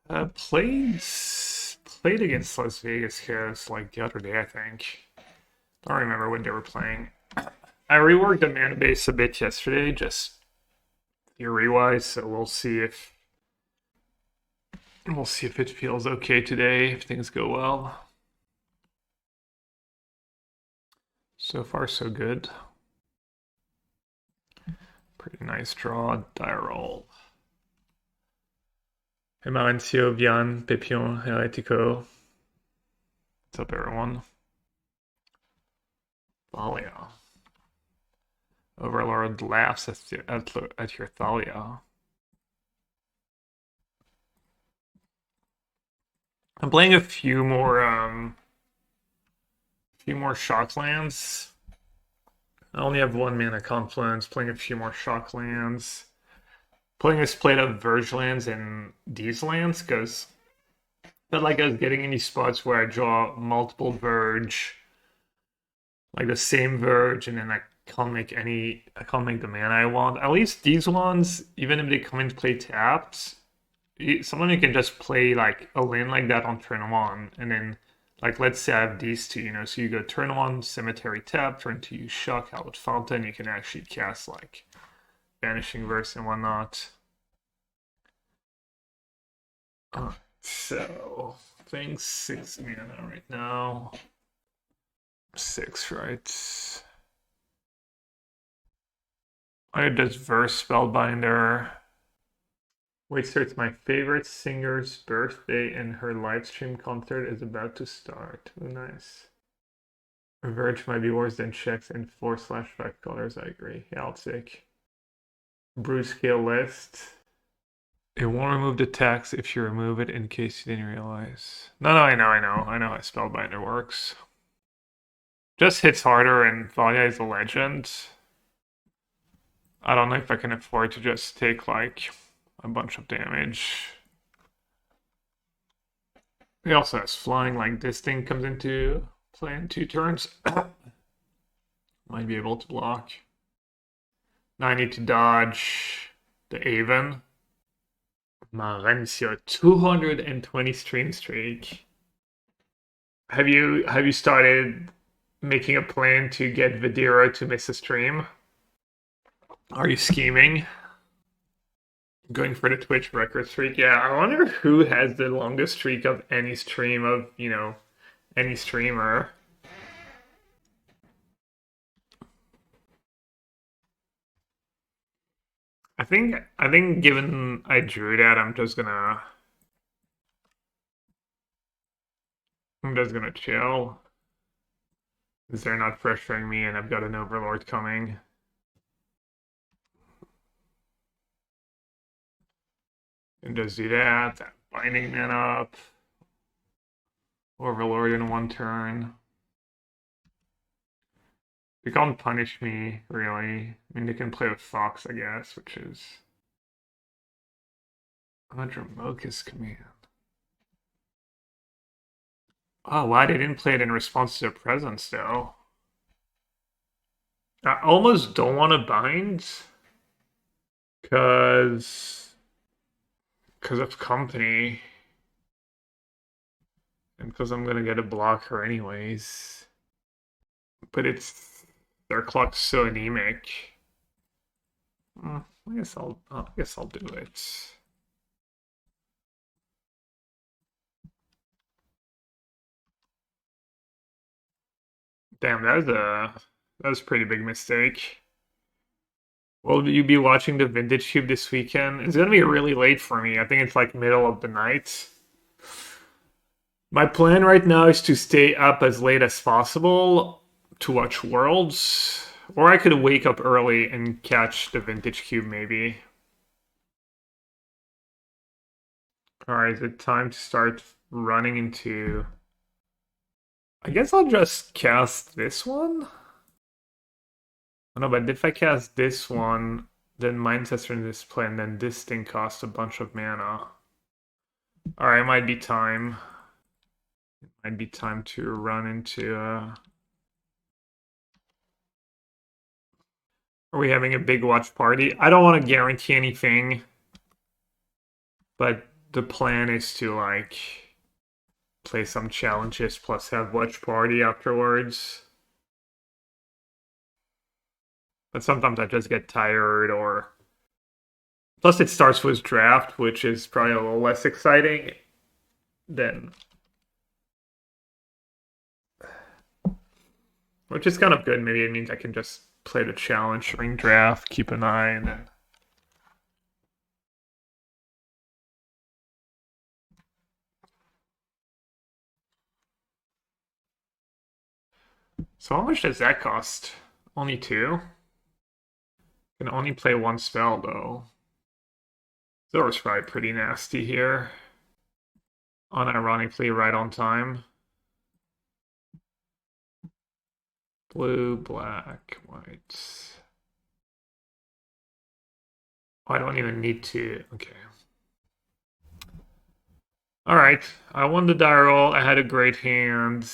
Played against Las Vegas Chaos like the other day, I think. Don't remember when they were playing. I reworked the mana base a bit yesterday, just theory-wise, so we'll see if it feels okay today, if things go well. So far, so good. Pretty nice draw, die roll. Hey Marencio, Vian, Pepion, Heretico. What's up, everyone? Thalia. Overlord laughs at your Thalia. I'm playing a few more shock lands. I only have one Mana Confluence, playing a few more shock lands. Playing a split of Verge lands and these lands, because I felt like I was getting in these spots where I draw multiple Verge, like the same Verge, and then I can't make the mana I want. At least these ones, even if they come into play tapped, someone who can just play like a land like that on turn one, and then like let's say I have these two, so you go turn one, Cemetery tap, turn two, you shock, Hallowed Fountain, you can actually cast like Vanishing Verse and whatnot. So playing 6 mana right now. 6, right? I does Verse Spellbinder. Wait, sir, it's my favorite singer's birthday and her live stream concert is about to start. Oh, nice. Verge might be worse than checks and 4/5 colors, I agree. Yeah, I'll take. Brew scale list. It won't remove the tax if you remove it, in case you didn't realize. No, I know how Spellbinder works. Just hits harder and Thalia is a legend. I don't know if I can afford to just take like a bunch of damage. He also has flying, like this thing comes into play in 2 turns. Might be able to block. Now I need to dodge the Aven. Marencio, 220 stream streak. Have you started making a plan to get Vidira to miss a stream? Are you scheming? Going for the Twitch record streak? Yeah, I wonder who has the longest streak of any stream of, any streamer. I think given I drew that, I'm just gonna chill. Because they're not pressuring me and I've got an Overlord coming. And just do that, binding that up. Overlord in 1 turn. They can't punish me, really. I mean, they can play with Fox, I guess, which is... Adramoka's command. Oh, why they didn't play it in response to their presence, though? I almost don't want to bind. Because of company. And because I'm going to get a blocker anyways. But their clock's so anemic. I guess I'll do it. Damn, that was a pretty big mistake. Will you be watching the Vintage Cube this weekend? It's gonna be really late for me. I think it's like middle of the night. My plan right now is to stay up as late as possible to watch Worlds. Or I could wake up early and catch the Vintage Cube, maybe. Alright, is it time to start running into... I guess I'll just cast this one? Oh, no, but if I cast this one, then Mindtester in this play, and then this thing costs a bunch of mana. Alright, it might be time. It might be time to run into... Are we having a big watch party? I don't want to guarantee anything. But the plan is to like play some challenges plus have watch party afterwards. But sometimes I just get tired or plus it starts with draft, which is probably a little less exciting than which is kind of good. Maybe it means I can just play the challenge during draft, keep an eye, and then so how much does that cost? Only 2? Can only play 1 spell though. Zor's probably pretty nasty here. Unironically right on time. Blue, black, white. Oh, I don't even need to. Okay. Alright. I won the die roll. I had a great hand.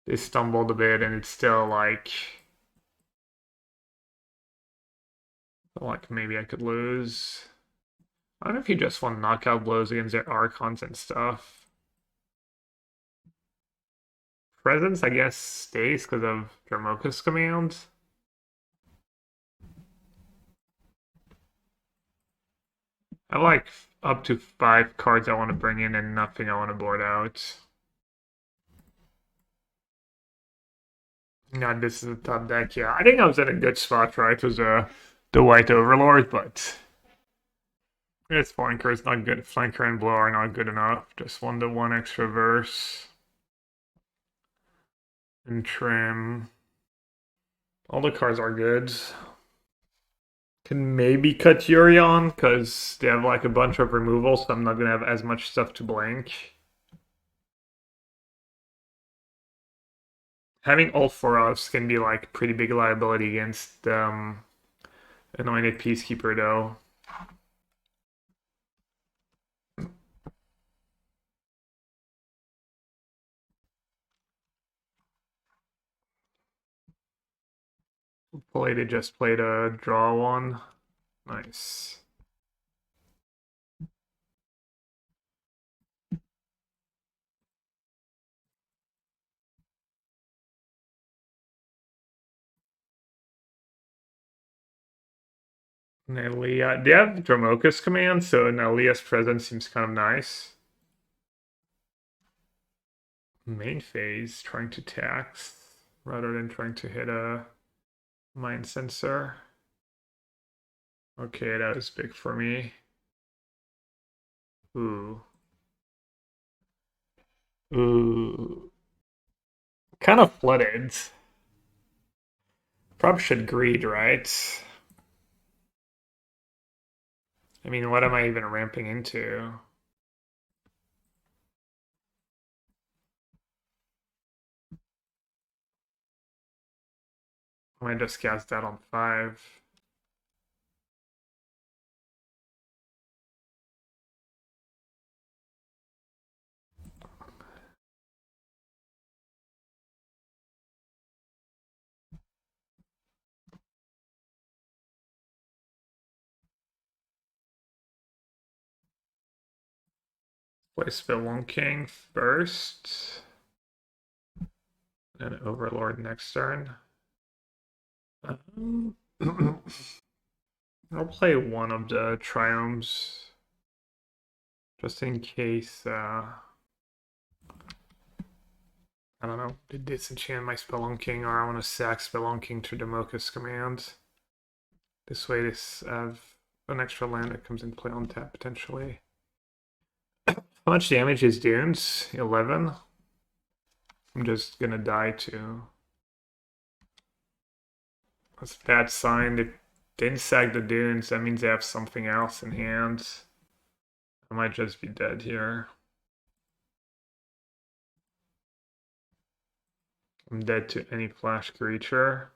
They stumbled a bit and it's still like maybe I could lose. I don't know if you just want knockout blows against their Archons and stuff. Presence, I guess, stays because of Dromoka's command. I have like up to 5 cards I want to bring in and nothing I want to board out. No, this is a top deck, yeah. I think I was in a good spot, right? It was the white Overlord, but its flanker is not good. Flanker and blow are not good enough. Just 1 extra verse. And trim. All the cards are good. Can maybe cut Yurion, because they have like a bunch of removals, so I'm not going to have as much stuff to blank. Having all 4 offs can be like pretty big liability against Anointed Peacekeeper though. Hopefully they just played a draw one. Nice. Nylea. They have Dromoka's command, so Nylea's presence seems kind of nice. Main phase, trying to tax rather than trying to hit a mind sensor. Okay, that was big for me. Ooh. Ooh. Kind of flooded. Probably should greed, right? I mean, what am I even ramping into? I might just cast that on 5. Play Spelunking first. And Overlord next turn. I'll play one of the Triomes. Just in case, I don't know, to disenchant my Spelunking, or I want to sack Spelunking to Dromoka's command. This way, this have an extra land that comes in play on tap potentially. How much damage is Dunes? 11. I'm just gonna die too. That's a bad sign. They didn't sack the Dunes. That means they have something else in hand. I might just be dead here. I'm dead to any flash creature.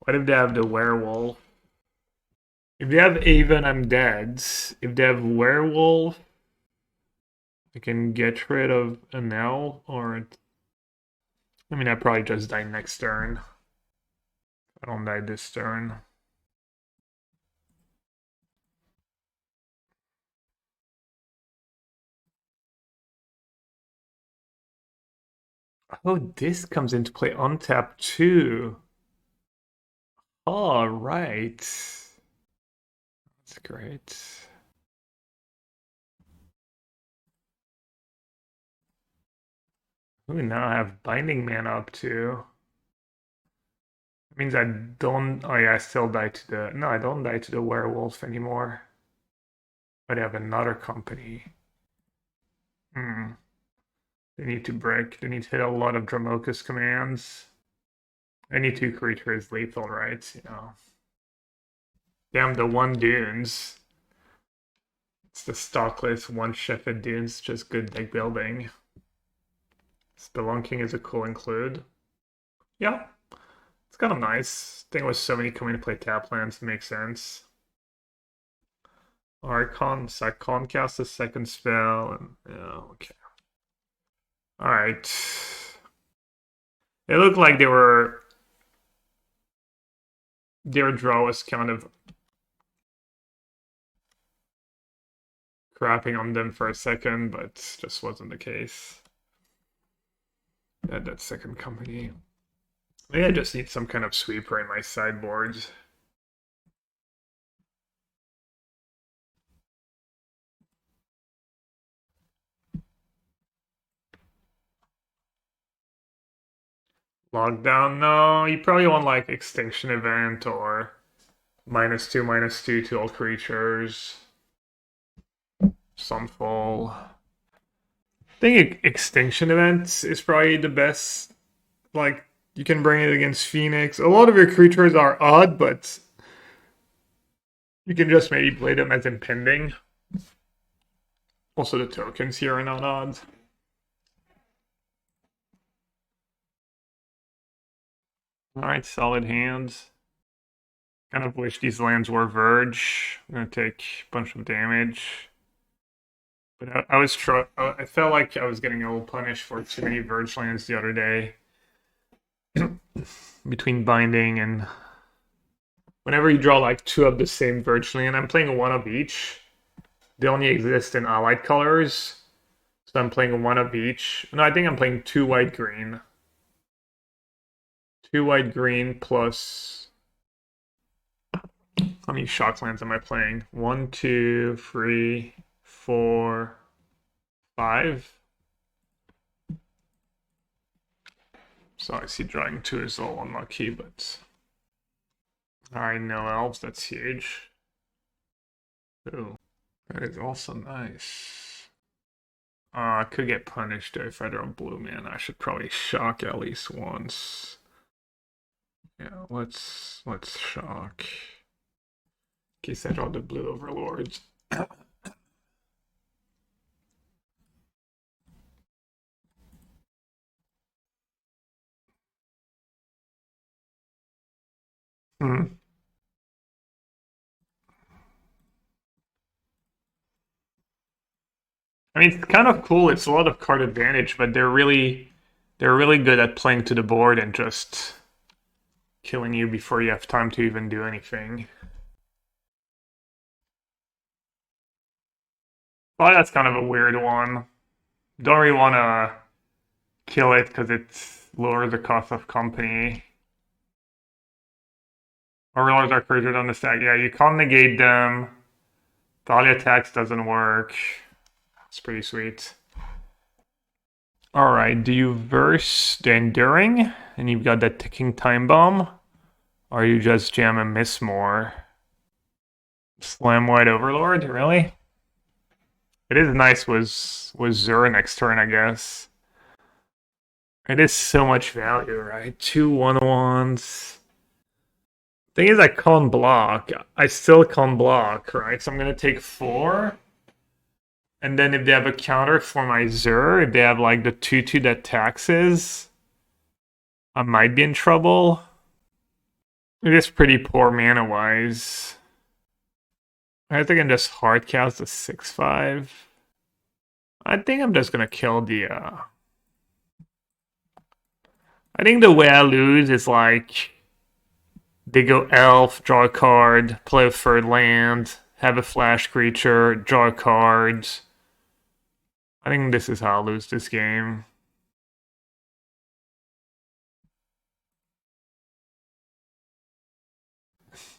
What if they have the werewolf? If they have Aven, I'm dead. If they have werewolf, I can get rid of an L, or I mean, I probably just die next turn. I don't die this turn. Oh, this comes into play on tap too. All right. That's great. We now have Binding Mana up too. It means I don't. Oh yeah, I still die to the. No, I don't die to the werewolf anymore. But I have another company. Hmm. They need to break. They need to hit a lot of Dramokus commands. Any two creatures lethal, right? You know. Damn, the one dunes. It's the stockless one shifted dunes, just good deck building. Spelunking is a cool include. Yeah, it's kind of nice. Thing with so many coming to play tap lands, it makes sense. Archon, so I can't cast a second spell, and yeah, okay. Alright. It looked like their draw was kind of crapping on them for a second, but just wasn't the case. That second company. Maybe I just need some kind of sweeper in my sideboard. Lockdown? No, you probably want like Extinction Event or -2/-2 to all creatures. Sunfall. I think Extinction Event is probably the best. Like, you can bring it against Phoenix. A lot of your creatures are odd, but you can just maybe play them as impending. Also, the tokens here are not odd. Alright, solid hands. Kind of wish these lands were Verge. I'm gonna take a bunch of damage. But I felt like I was getting a little punished for too many Verge lands the other day. Between Binding and... Whenever you draw like two of the same Verge land, I'm playing one of each. They only exist in allied colors. So I'm playing one of each. No, I think I'm playing 2 white-green. 2 white-green plus... How many shock lands am I playing? 1, 2, 3, 4, 5. So I see drawing 2 is all unlucky, but... Alright, no elves, that's huge. Ooh, that is also nice. I could get punished if I draw blue mana. I should probably shock at least once. Yeah, let's shock. In case I draw the blue Overlords. Hmm. I mean, it's kind of cool. It's a lot of card advantage, but they're really good at playing to the board and just killing you before you have time to even do anything. Well, that's kind of a weird one. Don't really want to kill it because it lowers the cost of company. Overlords are created on the stack. Yeah, you can't negate them. Volley attacks doesn't work. It's pretty sweet. Alright, do you verse the Enduring? And you've got that ticking time bomb? Or you just jam a Mistmoors? Slam White Overlord? Really? It is nice with Zur next turn, I guess. It is so much value, right? 2 1/1s. Thing is, I can't block. I still can't block, right? So I'm gonna take 4. And then if they have a counter for my Zur, if they have like the 2/2 that taxes, I might be in trouble. It is pretty poor mana-wise. I think I can just hardcast the 6/5. I think I'm just gonna kill the... I think the way I lose is like... They go Elf, draw a card, play a 3rd land, have a flash creature, draw a card. I think this is how I lose this game.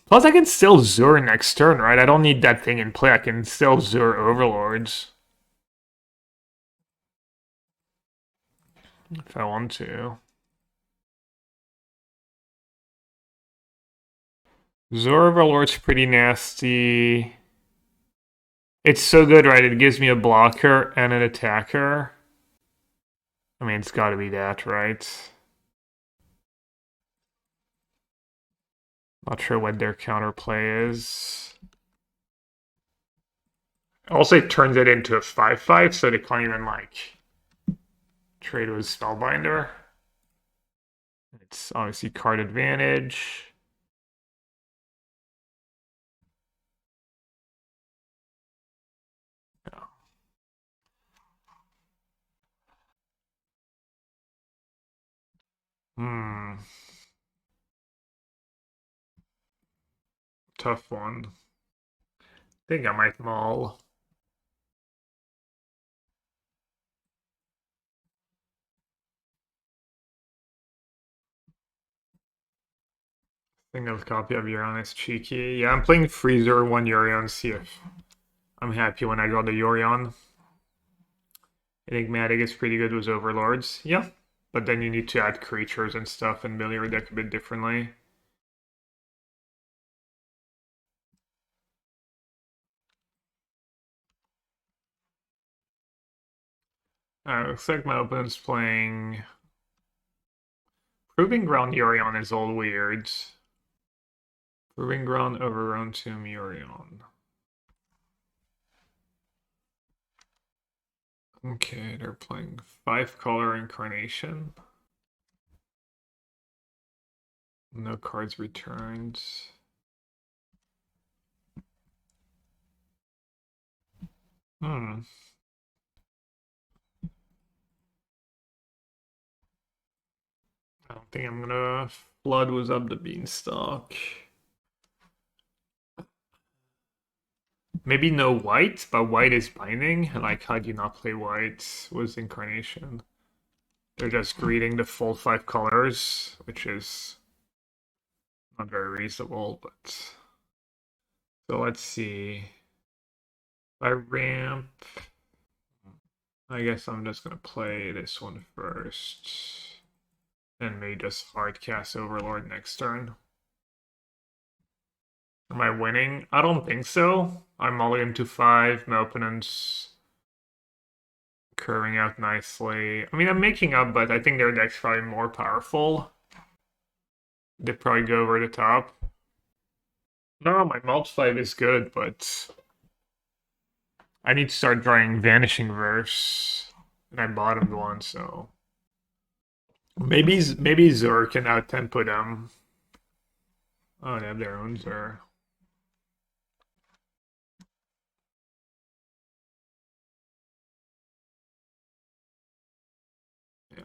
Plus, I can still Zur next turn, right? I don't need that thing in play. I can still Zur Overlords. If I want to. Zur Overlord's pretty nasty. It's so good, right? It gives me a blocker and an attacker. I mean, it's gotta be that, right? Not sure what their counterplay is. Also, it turns it into a 5/5, so they can't even, like, trade with Spellbinder. It's obviously card advantage. Hmm. Tough one. I think I might maul. Single copy of Yorion is cheeky. Yeah, I'm playing Freezer 1 Yorion, see if I'm happy when I draw the Yorion. Enigmatic is pretty good with Overlords. Yeah, but then you need to add creatures and stuff and build your deck a bit differently. Looks like my opponent's playing Proving Ground Yorion is all weird. Proving Ground, Overgrown Tomb, Yorion. Okay, they're playing 5-color Incarnation. No cards returned. Hmm. I don't think I'm gonna flood with Up the Beanstalk. Maybe no white, but white is binding. Like, how do you not play white with Incarnation? They're just greeting the full 5 colors, which is not very reasonable, but... So let's see. If I ramp... I guess I'm just gonna play this one first. And maybe just hard cast Overlord next turn. Am I winning? I don't think so. I'm all into 5. My opponent's curving out nicely. I mean, I'm making up, but I think their deck's probably more powerful. They probably go over the top. No, my Mulch 5 is good, but I need to start drawing Vanishing Verse. And I bottomed one, so maybe Zur can out tempo them. Oh, they have their own Zur. Yeah.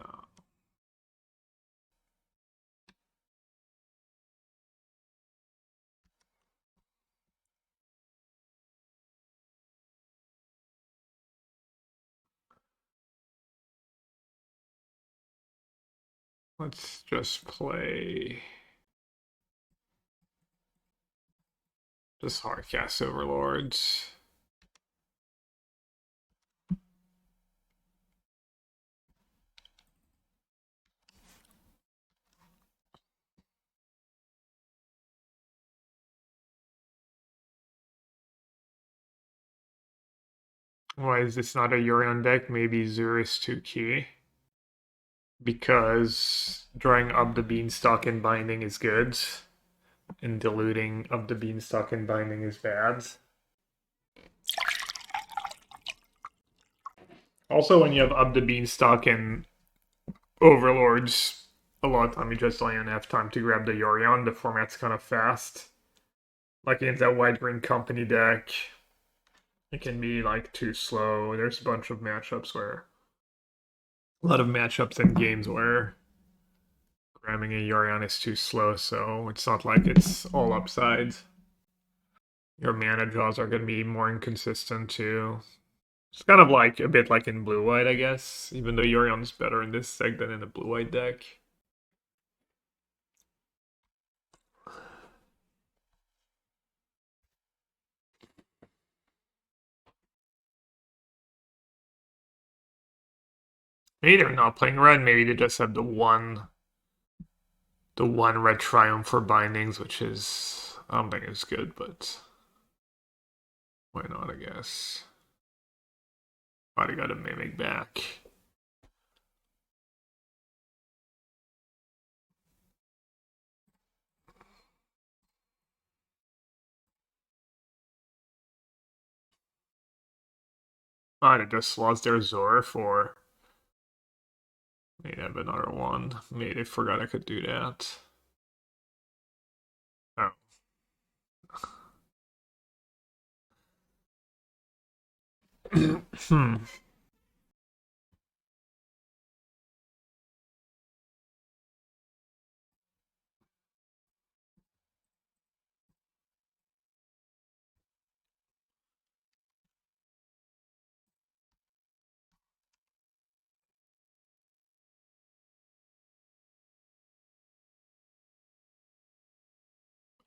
Let's just play just hardcast Overlords. Why is this not a Yorion deck? Maybe Zur is too key. Because drawing Up the Beanstalk and Binding is good, and diluting Up the Beanstalk and Binding is bad. Also, when you have Up the Beanstalk and Overlords, a lot of time you just don't even have time to grab the Yorion. The format's kind of fast. Like against that White Green Company deck, it can be like too slow. There's a bunch of matchups where a lot of matchups and games where grabbing a Yorion is too slow, so it's not like it's all upsides. Your mana draws are going to be more inconsistent too. It's kind of like a bit like in blue-white, I guess, even though Yorion's better in this deck than in the blue-white deck. Maybe they're not playing red. Maybe they just have the one red Triumph for bindings, which is, I don't think it's good, but why not, I guess. Probably got a Mimic back. Oh, they just lost their Zor for... Maybe I have another one. Maybe I forgot I could do that. Oh. Hmm.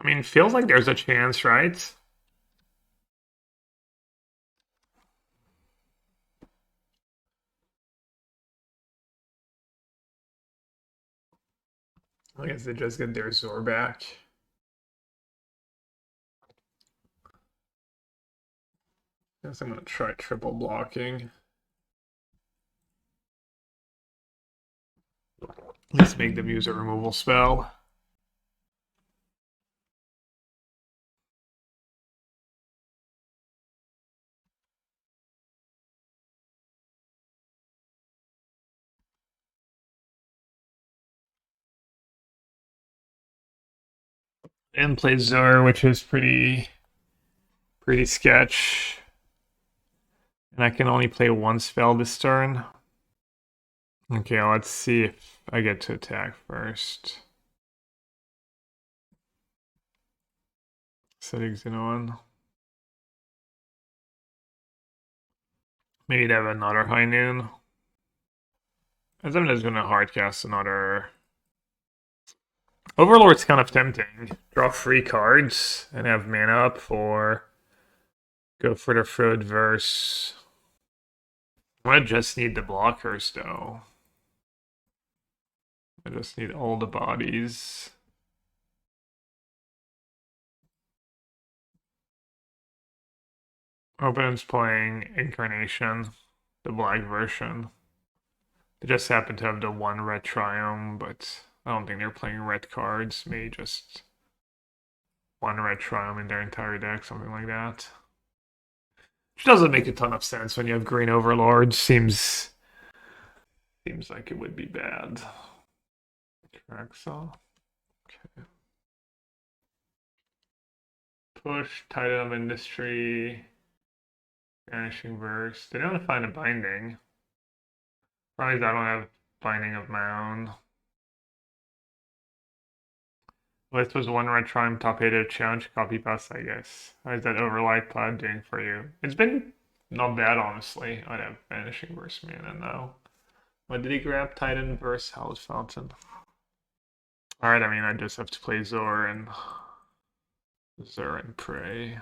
I mean, feels like there's a chance, right? I guess they just get their Zor back. Guess I'm gonna try triple blocking. Let's make them use a removal spell. And play Zor, which is pretty sketch. And I can only play one spell this turn. Okay, let's see if I get to attack first. Settings in on. Maybe they have another High Noon. As I'm just gonna hardcast another. Overlord's kind of tempting. Draw 3 cards and have mana up for. Go for the Hallowed Verge. I just need the blockers though. I just need all the bodies. Opponent's playing Incarnation, the black version. They just happen to have the one red Triome, but I don't think they're playing red cards. Maybe just one red Triome in their entire deck, something like that. Which doesn't make a ton of sense when you have green Overlords. Seems like it would be bad. Traxel. Okay. Push, Titan of Industry, Vanishing Verse. They don't find a binding. Probably I don't have binding of my own. List was one red Triumph top 8 challenge copy pass, I guess. How is that Overlight Cloud doing for you? It's been not bad, honestly. I'd have Vanishing Verse mana now. What did he grab? Titan versus Hallowed Fountain. Alright, I mean, I just have to play Zor and Prey.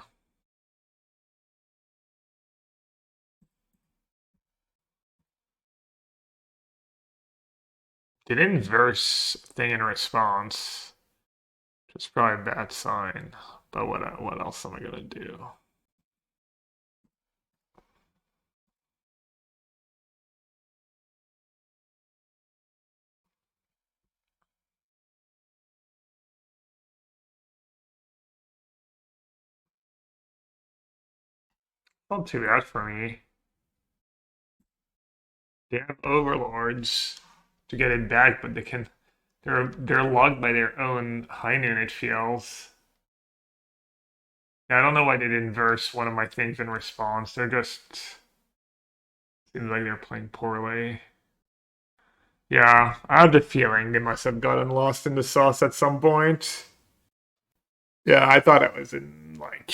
They didn't verse thing in response. Which is probably a bad sign. But what else am I gonna do? Not too bad for me. They have Overlords to get it back, but they're logged by their own High Noon, it feels. Yeah, I don't know why they didn't verse one of my things in response. They're just seems like they're playing poorly. Yeah, I have the feeling they must have gotten lost in the sauce at some point. Yeah, I thought I was in like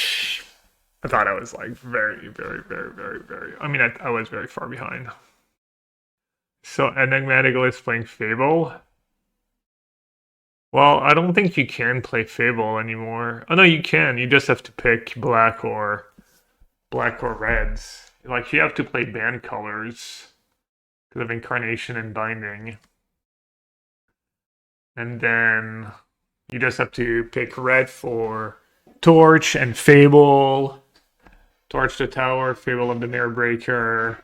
I thought I was like very, very, very, very, very. I mean, I was very far behind. So Enigmatical is playing Fable. Well, I don't think you can play Fable anymore. Oh no, you can. You just have to pick black or reds. Like you have to play band colors because of Incarnation and Binding. And then you just have to pick red for Torch and Fable. Torch the Tower, Fable of the Mirror Breaker.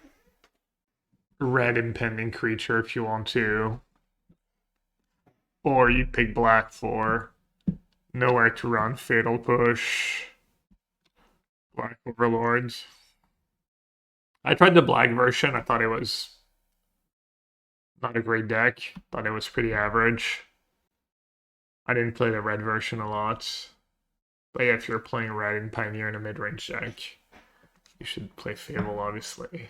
Red Impending Creature if you want to. Or you pick black for Nowhere to Run, Fatal Push, Black Overlords. I tried the black version. I thought it was not a great deck. Thought it was pretty average. I didn't play the red version a lot. But yeah, if you're playing red and Pioneer in a mid-range deck, you should play Fable, obviously.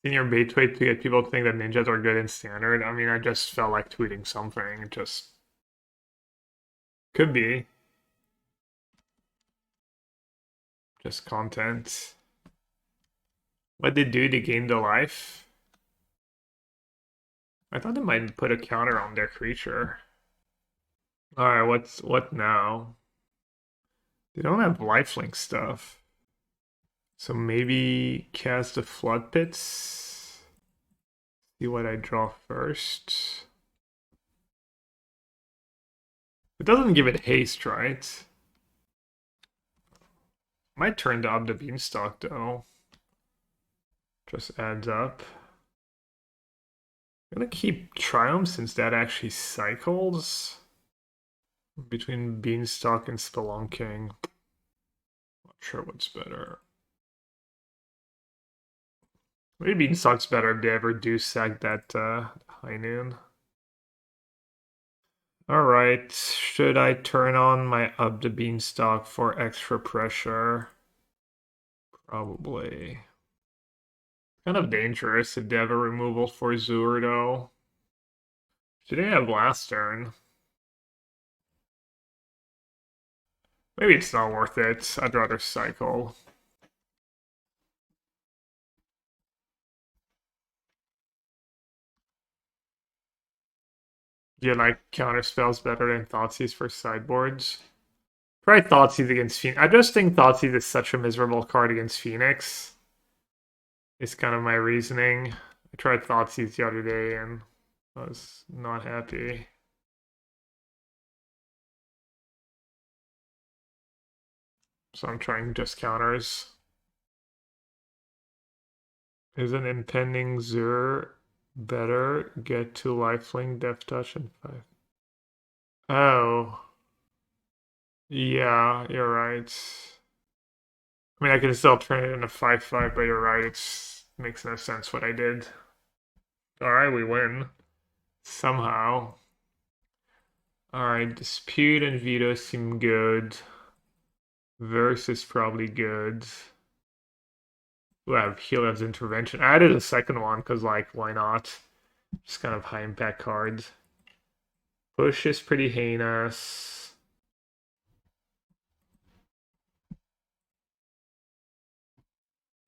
Senior bait tweet to get people to think that ninjas are good in standard. I mean, I just felt like tweeting something. It just could be. Just content. What they do to gain the life? I thought they might put a counter on their creature. Alright, what now? They don't have lifelink stuff. So maybe cast the Floodpits. See what I draw first. It doesn't give it haste, right? Might turn to Up the Beanstalk though. Just adds up. I'm gonna keep Triumph since that actually cycles. Between Beanstalk and Spelunking. Not sure what's better. Maybe Beanstalk's better if they ever do sack that high noon. Alright, should I turn on my Up the Beanstalk for extra pressure? Probably. Kind of dangerous if they have a removal for Zur though. Should they have last turn? Maybe it's not worth it. I'd rather cycle. Do you like counter spells better than Thoughtseize for sideboards? Try Thoughtseize against Phoenix. I just think Thoughtseize is such a miserable card against Phoenix. It's kind of my reasoning. I tried Thoughtseize the other day and I was not happy. So I'm trying just counters. Is an impending Zur better? Get 2 lifelink, Death Touch, and 5. Oh. Yeah, you're right. I mean, I can still turn it into 5/5, but you're right. It makes no sense what I did. Alright, we win. Somehow. Alright, Dispute and Veto seem good. Verse is probably good. Ooh, I have Healer's Intervention. I added a second one because, like, why not? Just kind of high impact cards. Push is pretty heinous.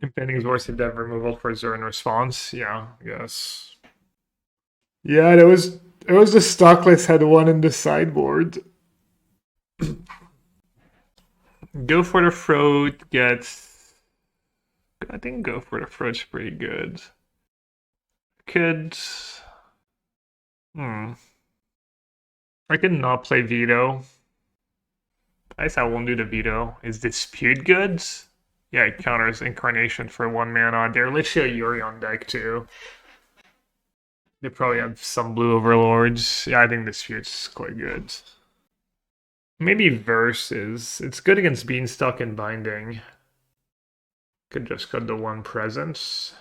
Impending Vorse Dev removal for Zur in response. Yeah, I guess. Yeah, it was the stockless had one in the sideboard. Go for the Throat gets. I think Go for the Throat's pretty good. Could. I could not play Veto. I guess I won't do the Veto. Is Dispute good? Yeah, it counters Incarnation for 1 mana. They're literally a Yorion deck too. They probably have some blue Overlords. Yeah, I think Dispute's quite good. Maybe Verse is. It's good against Beanstalk and Binding. Could just cut the 1 presence.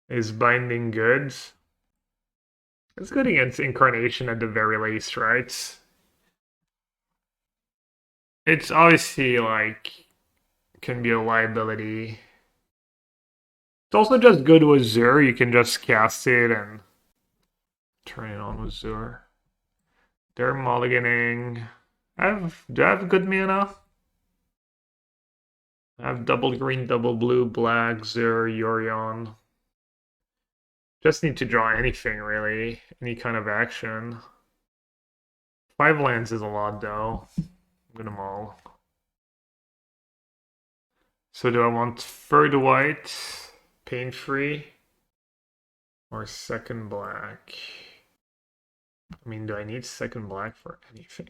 Is Binding good? It's good against Incarnation at the very least, right? It's obviously, like, can be a liability. It's also just good with Zur. You can just cast it and turn it on with Zur. They're mulliganing. Do I have good mana? I have double green, double blue, black, Zur, Yorion. Just need to draw anything, really. Any kind of action. 5 lands is a lot, though. I'm gonna mull. So do I want third white, pain-free, or second black? I mean, do I need second black for anything?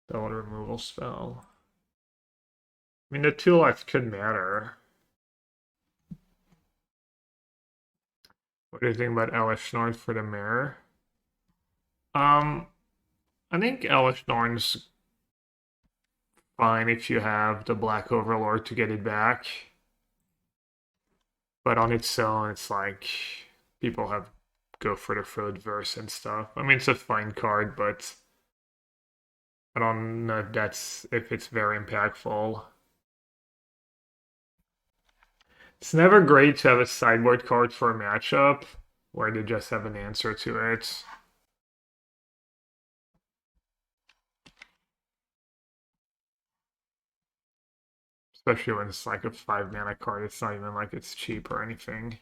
Spell removal spell. I mean, the 2 life could matter. What do you think about Elish Norn for the mirror? I think Elish Norn's fine if you have the Black Overlord to get it back. But on its own, it's like people have go for the Flood Verse and stuff. I mean, it's a fine card, but I don't know if it's very impactful. It's never great to have a sideboard card for a matchup where they just have an answer to it. Especially when it's like a 5 mana card, it's not even like it's cheap or anything.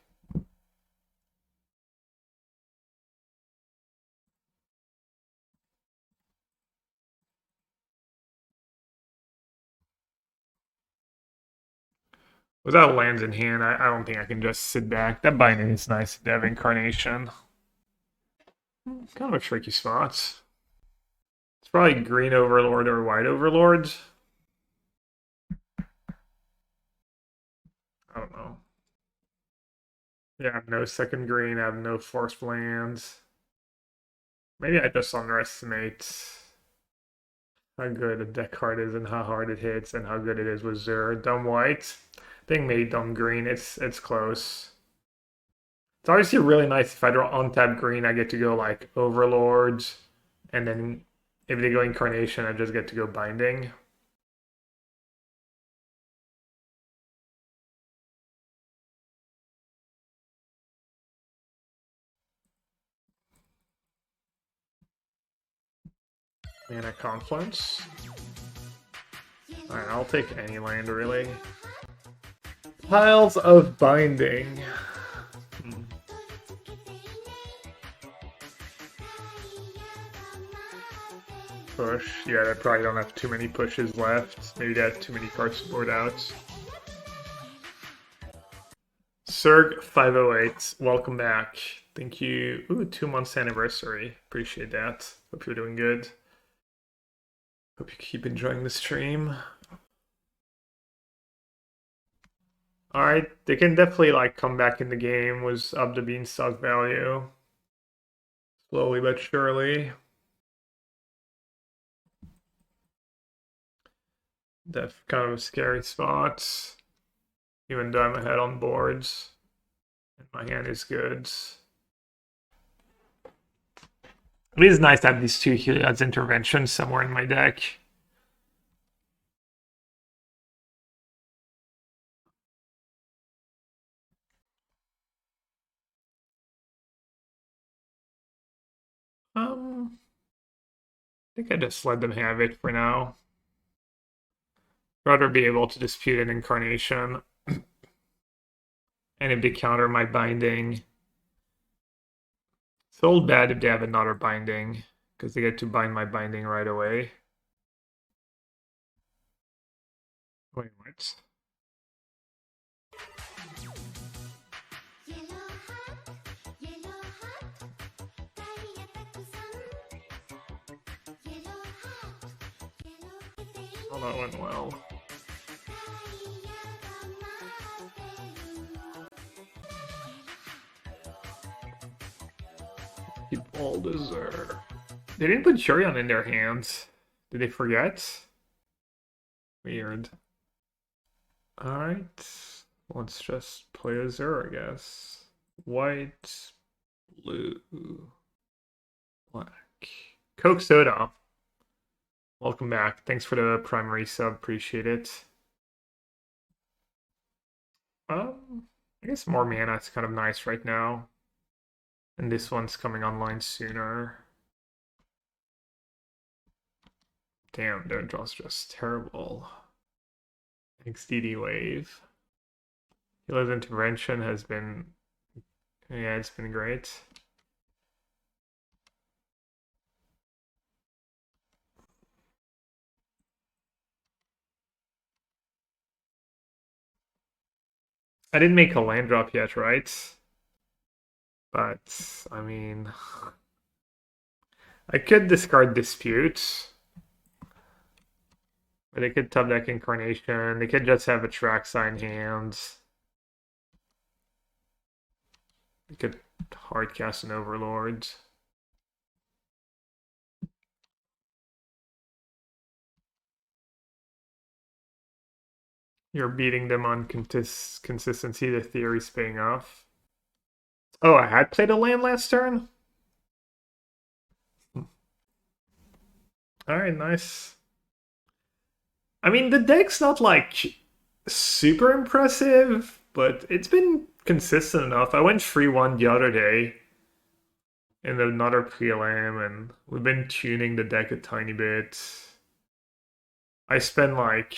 Without lands in hand, I don't think I can just sit back. That binding is nice to have Incarnation. Kind of a tricky spot. It's probably green Overlord or white Overlord. I don't know. Yeah, I have no second green, I have no forced lands. Maybe I just underestimate how good a deck card is and how hard it hits and how good it is with Zur. Dumb white. I think maybe dumb green. It's close. It's obviously really nice if I draw untap green, I get to go like Overlords, and then if they go Incarnation, I just get to go Binding. Mana Confluence. Alright, I'll take any land really. Piles of Binding. Push. Yeah, I probably don't have too many pushes left. Maybe they have too many cards to board out. Serg508, welcome back. Thank you. Ooh, 2 months anniversary. Appreciate that. Hope you're doing good. Hope you keep enjoying the stream. Alright, they can definitely like come back in the game with Up the Beanstalk value. Slowly but surely. That's kind of a scary spot. Even though I'm ahead on boards. And my hand is good. It is nice to have these 2 Heliod's interventions somewhere in my deck. I think I just let them have it for now. Rather be able to dispute an Incarnation. And if they counter my Binding. It's all bad if they have another Binding, because they get to bind my Binding right away. Wait, what? Oh, that went well. People deserve. They didn't put Churion in their hands. Did they forget? Weird. Alright. Let's just play Azure, I guess. White, blue, black. Coke Soda. Welcome back. Thanks for the primary sub. Appreciate it. I guess more mana is kind of nice right now. And this one's coming online sooner. Damn, their draw's just terrible. Thanks, DD Wave. Healer's Intervention has been... Yeah, it's been great. I didn't make a land drop yet, right? But, I mean, I could discard Dispute. Or they could top deck Incarnation. They could just have a track sign hand. They could hardcast an Overlord. You're beating them on consistency. The theory's paying off. Oh, I had played a land last turn? Alright, nice. I mean, the deck's not like super impressive, but it's been consistent enough. I went 3-1 the other day in another prelim, and we've been tuning the deck a tiny bit. I spent like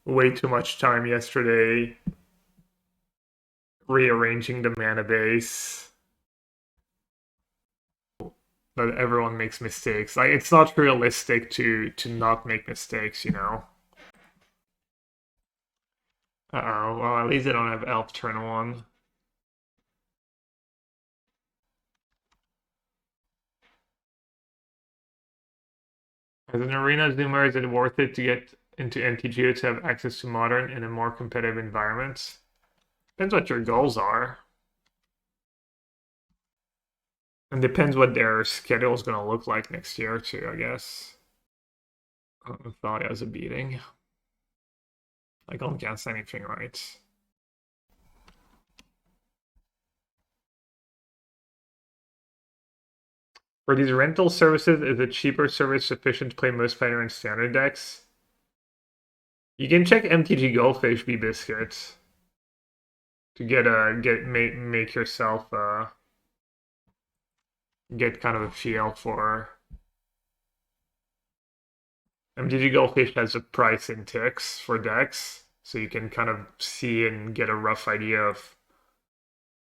way too much time yesterday rearranging the mana base. That everyone makes mistakes. Like, it's not realistic to not make mistakes, you know. Uh-oh, well, at least I don't have Elf turn 1. As an arena zoomer, is it worth it to get into MTGO to have access to modern in a more competitive environment? Depends what your goals are. And depends what their schedule is going to look like next year, too, I guess. Thalia has a beating. I don't guess anything right. For these rental services, is a cheaper service sufficient to play most fighter and standard decks? You can check MTG Goldfish B Biscuit to make yourself get kind of a feel for. MTG Goldfish has a price in ticks for decks, so you can kind of see and get a rough idea of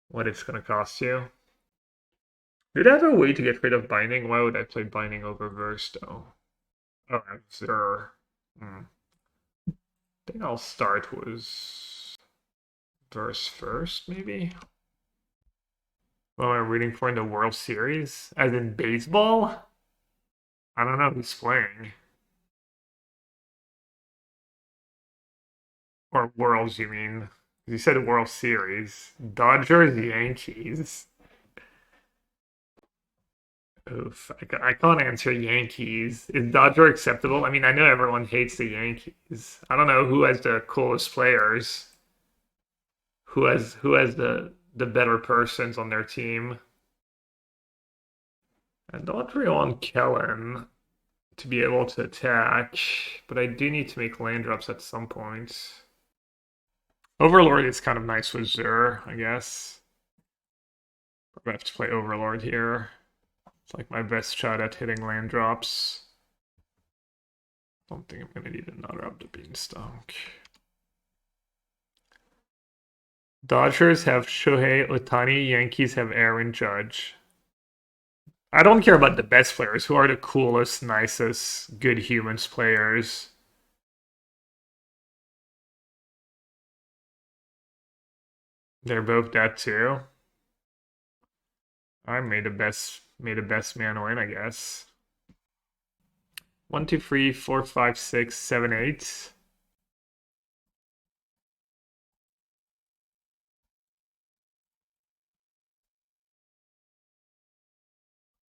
what it's going to cost you. Did I have a way to get rid of Binding? Why would I play Binding over Verse, though? Oh, sure. I think I'll start with Verse first, maybe? What am I rooting for in the World Series? As in baseball? I don't know who's playing. Or Worlds, you mean? You said World Series. Dodgers, Yankees. Oof, I can't answer Yankees. Is Dodger acceptable? I mean, I know everyone hates the Yankees. I don't know who has the coolest players. Who has the better persons on their team. I don't really want Kellen to be able to attack, but I do need to make land drops at some point. Overlord is kind of nice with Zur, I guess. Probably have to play Overlord here. It's like my best shot at hitting land drops. Don't think I'm gonna need another Up the Beanstalk. Dodgers have Shohei Ohtani, Yankees have Aaron Judge. I don't care about the best players. Who are the coolest, nicest, good humans players? They're both that too. I made the best man win, I guess. 1, 2, 3, 4, 5, 6, 7, 8.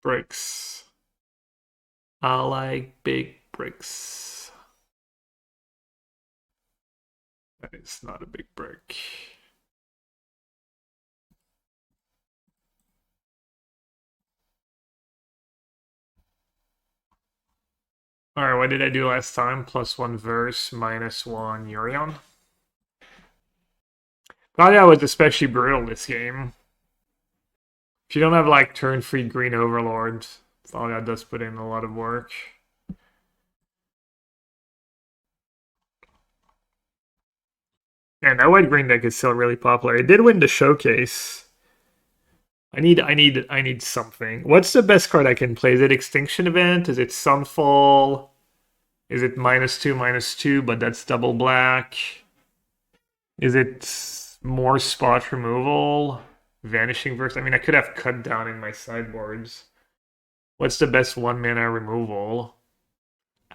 Bricks. I like big bricks. That is not a big brick. Alright, what did I do last time? +1 Verse, -1 Yorion. Thalia was especially brutal this game. If you don't have like turn 3 green Overlord, Thalia does put in a lot of work. And that white green deck is still really popular. It did win the showcase. I need something. What's the best card I can play? Is it Extinction Event? Is it Sunfall? Is it -2/-2, but that's double black? Is it more spot removal, Vanishing Verse. I mean, I could have cut down in my sideboards. What's the best 1 mana removal?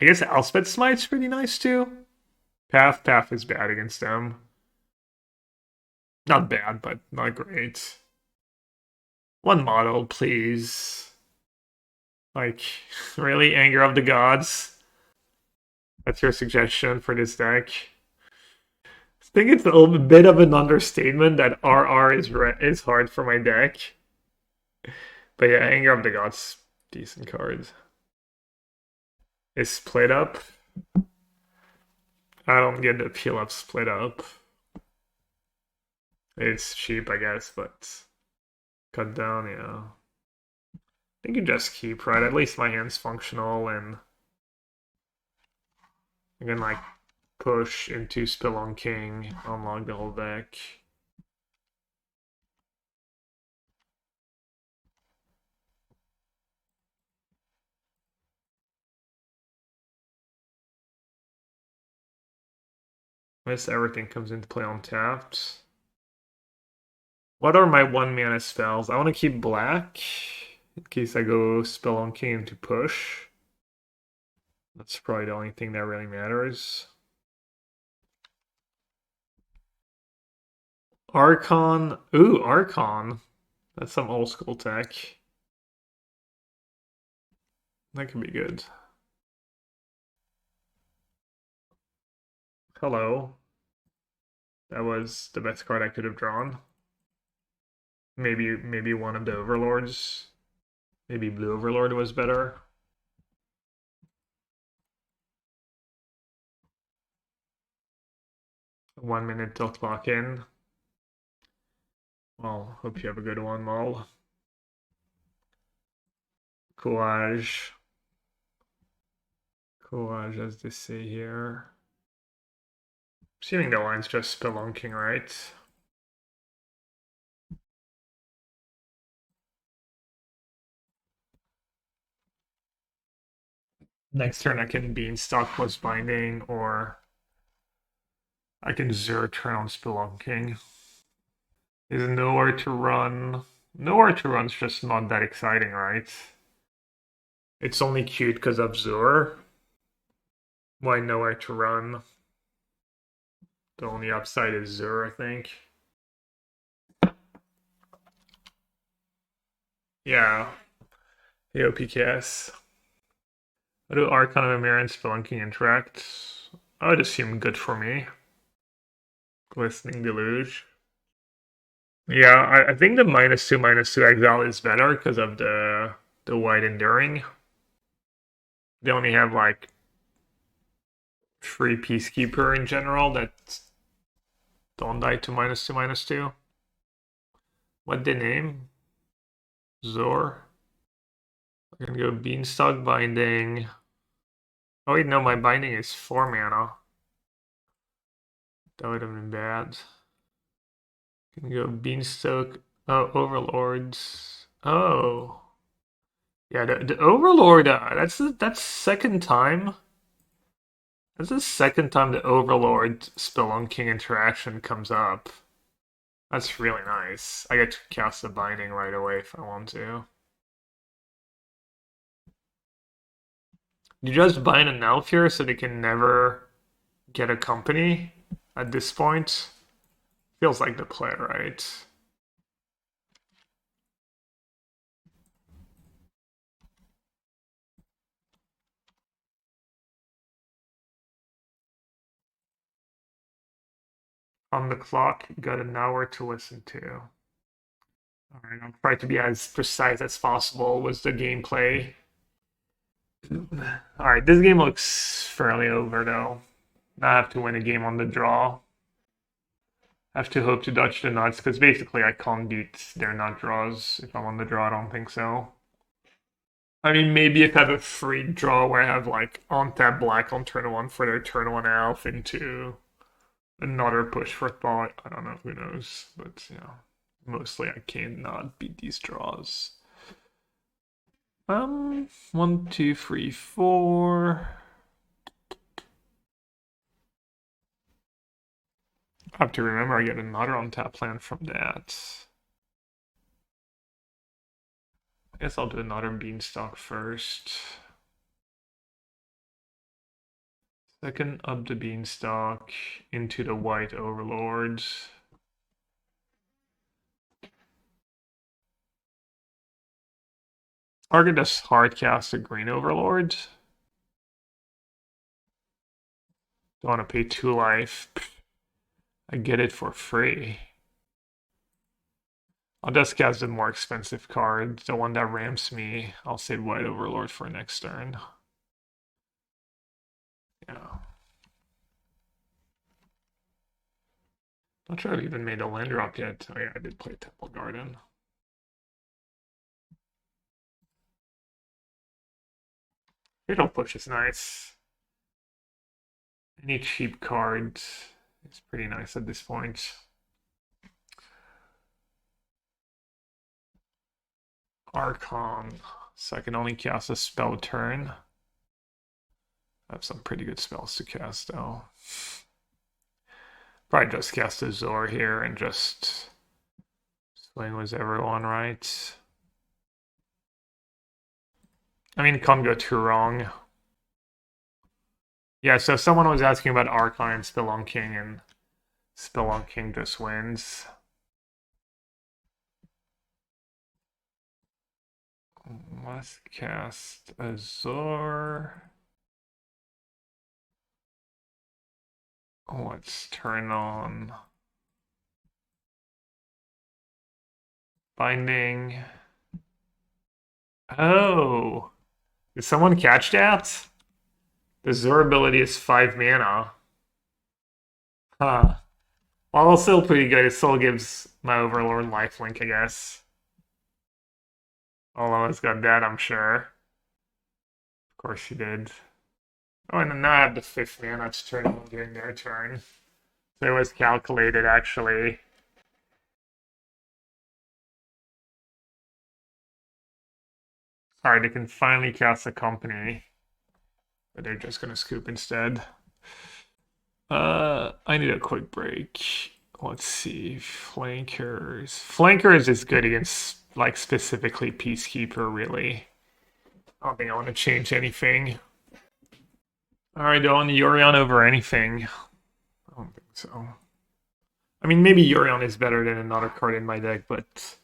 I guess Elspeth Smite's pretty nice too. Path is bad against them. Not bad, but not great. One model, please. Like, really? Anger of the Gods? That's your suggestion for this deck? I think it's a little bit of an understatement that RR is hard for my deck. But yeah, Anger of the Gods, decent card. Is Split Up? I don't get the appeal of Split Up. It's cheap, I guess, but cut down, yeah. I think you just keep, right? At least my hand's functional, and I can like push into Spelunking, unlock the whole deck. I guess everything comes into play on tapped. What are my 1 mana spells? I want to keep black in case I go Spelunking into push. That's probably the only thing that really matters. Archon. Ooh, Archon. That's some old school tech. That could be good. Hello. That was the best card I could have drawn. Maybe one of the Overlords. Maybe Blue Overlord was better. One minute till clock in. Well, hope you have a good one, Mol. Courage. Courage, as they say here. Assuming the line's just Spelunking, right? Next turn I can Beanstalk plus Binding, or I can Zero turn on Spelunking. Is nowhere to run. Nowhere to run's just not that exciting, right? It's only cute because of Zur. Why nowhere to run? The only upside is Zur, I think. Yeah. Yo, PKS. How do Archon of Emir and Spelunking interact? I would assume good for me. Glistening Deluge. Yeah, I think the -2/-2 exile is better because of the White Enduring. They only have like 3 Peacekeeper in general that don't die to -2/-2. What the name? Zor. I'm gonna go Beanstalk Binding. Oh wait, no, my Binding is 4 mana. That would have been bad. Can go Beanstalk. Oh, Overlords. Oh. Yeah, the Overlord, that's second time. That's the second time the Overlord Spelunking interaction comes up. That's really nice. I get to cast the Binding right away if I want to. You just bind an elf here so they can never get a company at this point. Feels like the play, right? On the clock, you got an hour to listen to. Alright, I'll try to be as precise as possible with the gameplay. Alright, this game looks fairly over though. I have to win a game on the draw. I have to hope to dodge the nuts, because basically I can't beat their nut draws if I'm on the draw, I don't think so. I mean, maybe if I have a free draw where I have like on-tap black on turn 1 for their turn 1 elf into another push for thought. I don't know, who knows. But yeah, mostly I cannot beat these draws. 1, 2, 3, 4. I have to remember I get another on-tap land from that. I guess I'll do another Beanstalk first. Second, up the Beanstalk into the white Overlords. Target does hardcast a green Overlord. Don't want to pay 2 life. I get it for free. I'll just cast the more expensive card, the one that ramps me. I'll save white Overlord for next turn. Yeah. Not sure I've even made a land drop yet. Oh yeah, I did play Temple Garden. Fatal Push is nice. Any cheap card is pretty nice at this point. Archon. So I can only cast a spell a turn. I have some pretty good spells to cast though. Probably just cast a Zor here and just swing with everyone, right? I mean, it can't go too wrong. Yeah, so someone was asking about Archon and Spelunking, and Spelunking just wins. Let's cast Azor. Let's turn on Binding. Oh, did someone catch that? The Azor ability is 5 mana. Huh. Well, it's still pretty good. It still gives my Overlord lifelink, I guess. Although it's got that, I'm sure. Of course he did. Oh, and then now I have the 5th mana to turn on during their turn. So it was calculated, actually. Alright, they can finally cast a company. But they're just gonna scoop instead. I need a quick break. Let's see. Flankers. Flankers is good against, like, specifically Peacekeeper, really. I don't think I want to change anything. Alright, Dawn, Yorion over anything. I don't think so. I mean, maybe Yorion is better than another card in my deck, but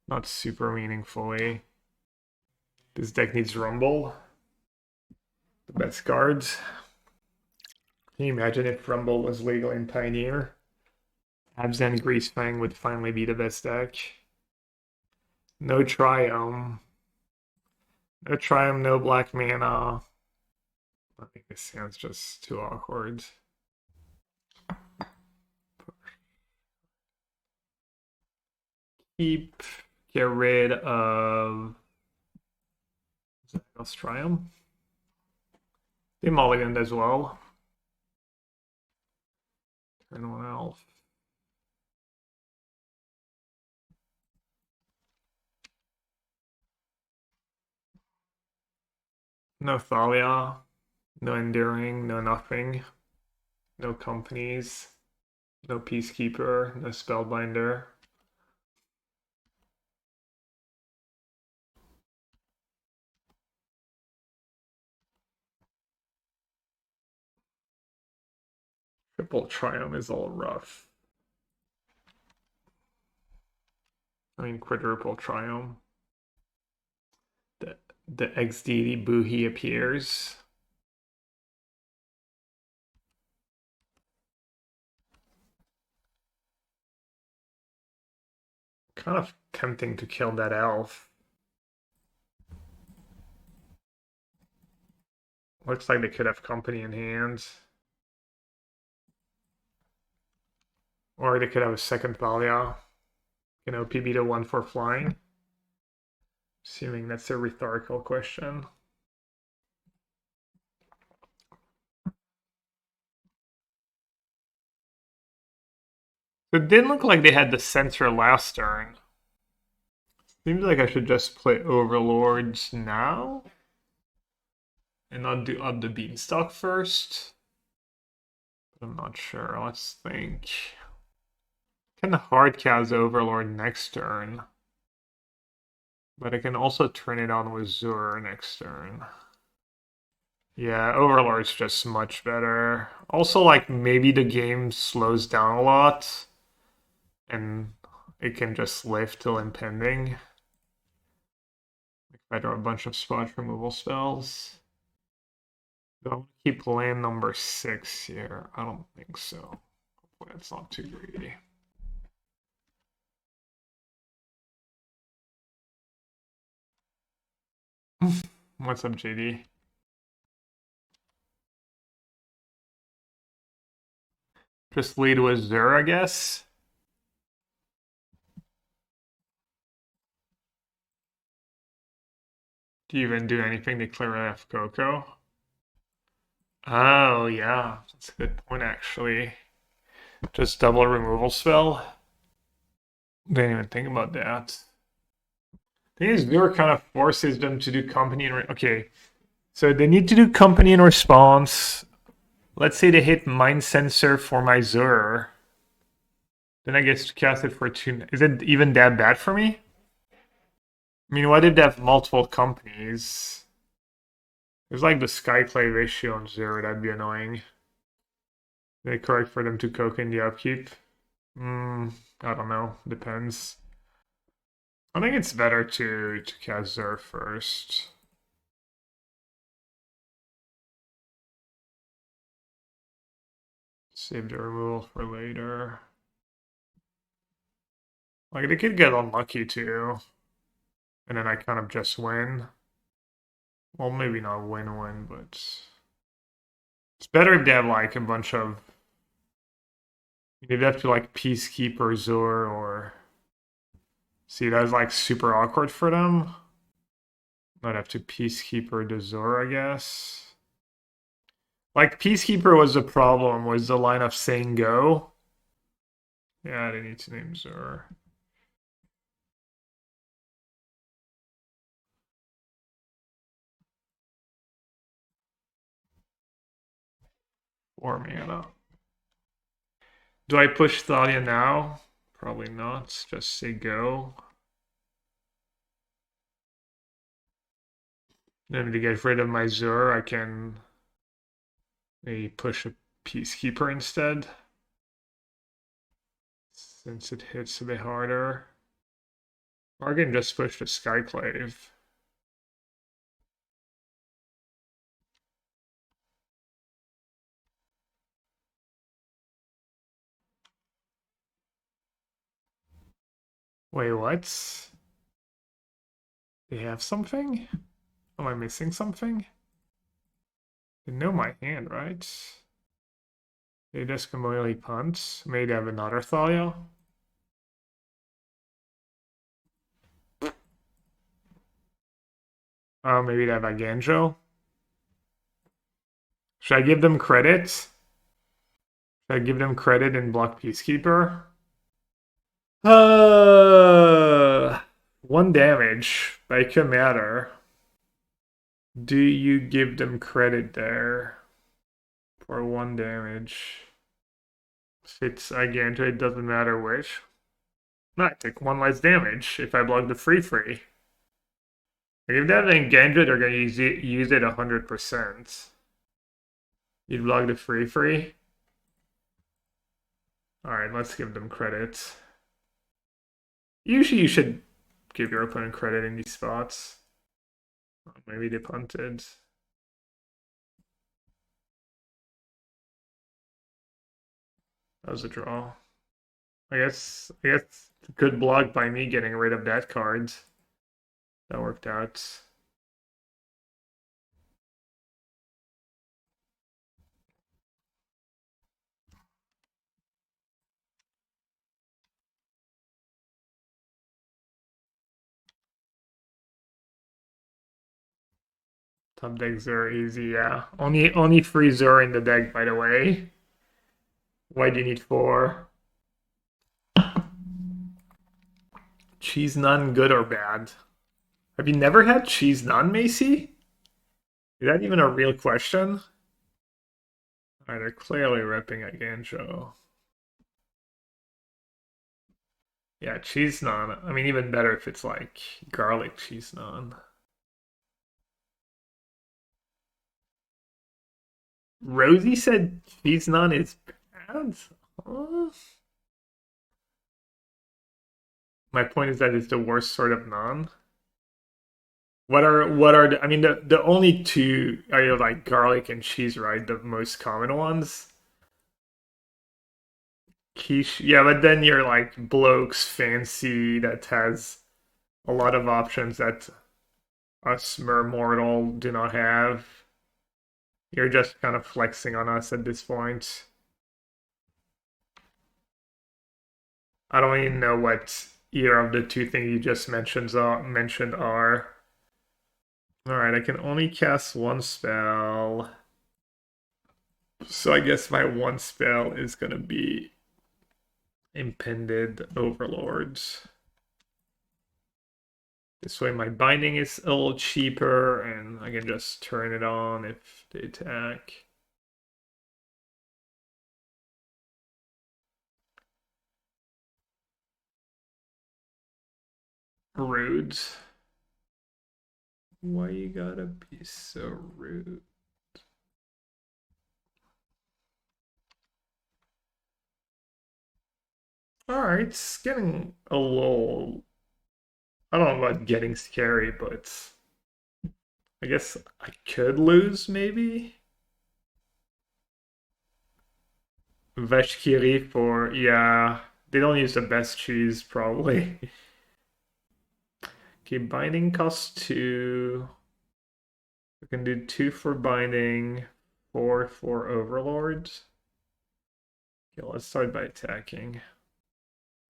not super meaningfully. This deck needs Rumble. The best cards. Can you imagine if Rumble was legal in Pioneer? Abzan Greasefang would finally be the best deck. No Triome. No Triome, no black mana. I think this sounds just too awkward. Get rid of Zagoth Triome. They mulliganed as well. Turn 1 elf. No Thalia. No Enduring. No nothing. No Companies. No Peacekeeper. No Spellbinder. Triple Triome is all rough. I mean, quadruple Triome. The ex-deity Buhi appears. Kind of tempting to kill that elf. Looks like they could have company in hand. Or they could have a second Thalia. You know, PB to 1 for flying. Assuming that's a rhetorical question. It didn't look like they had the censor last turn. Seems like I should just play Overlords now. And not do Up the Beanstalk first. I'm not sure. Let's think. Can hardcast Overlord next turn. But I can also turn it on with Zur next turn. Yeah, Overlord's just much better. Also, like, maybe the game slows down a lot. And it can just live till impending. If I draw a bunch of spot removal spells. Do I want to keep land number 6 here? I don't think so. Hopefully that's not too greedy. What's up, JD? Just lead with Zur, I guess. Do you even do anything to clear off Coco? Oh, yeah. That's a good point, actually. Just double removal spell. Didn't even think about that. Thing is, Zur kind of forces them to do company and... Okay. So they need to do company in response. Let's say they hit Mind Sensor for my Zur. Then I get to cast it for 2... Is it even that bad for me? I mean, what if they have multiple companies? There's like the Skyclave ratio on Zur, that'd be annoying. Is it correct for them to coke in the upkeep? I don't know, depends. I think it's better to cast Zur first. Save the removal for later. Like, they could get unlucky too. And then I kind of just win. Well, maybe not win-win, but... It's better if they have, like, a bunch of... You'd have to, like, Peacekeeper Zur or... See, that's, like, super awkward for them. Might have to Peacekeeper the Zur, I guess. Like, Peacekeeper was the problem, was the line of saying go. Yeah, they need to name Zur. Or mana. Do I push Thalia now? Probably not. Just say go. Then to get rid of my Zur, I can maybe push a Peacekeeper instead. Since it hits a bit harder. Or I can just push the Skyclave. Wait, what? They have something? Am I missing something? They know my hand, right? They just completely punt. Maybe they have another Thalia. Oh, maybe they have a Ganjo. Should I give them credit? Should I give them credit and block Peacekeeper? 1 damage, but it could matter. Do you give them credit there for 1 damage? If it's Ganjo, it doesn't matter which. No, I take 1 less damage if I block the free. If they have an Ganjo, they're going to use it 100%. You'd block the free. Alright, let's give them credit. Usually you should give your opponent credit in these spots. Maybe they punted. That was a draw. I guess good block by me getting rid of that card. That worked out. Top decks are easy, yeah. Only 3 Zur in the deck, by the way. Why do you need 4? Cheese none, good or bad? Have you never had cheese none, Macy? Is that even a real question? Alright, they're clearly ripping at Ganjo. Yeah, cheese naan. I mean, even better if it's like garlic cheese naan. Rosie said cheese naan is bad? Huh? My point is that it's the worst sort of naan. I mean the only two are like garlic and cheese, right? The most common ones. Quiche, yeah, but then you're like blokes fancy that has a lot of options that us mere mortal do not have. You're just kind of flexing on us at this point. I don't even know what either of the two things you just mentioned are. All right, I can only cast one spell. So I guess my one spell is gonna be Impended Overlords. This way my binding is a little cheaper and I can just turn it on if they attack. Rude. Why you gotta be so rude? Alright, it's getting a little... I don't know about getting scary, but... I guess I could lose, maybe? Veshkiri for... Yeah, they don't use the best cheese, probably. Okay, binding costs 2. We can do 2 for binding, 4 for overlords. Okay, let's start by attacking.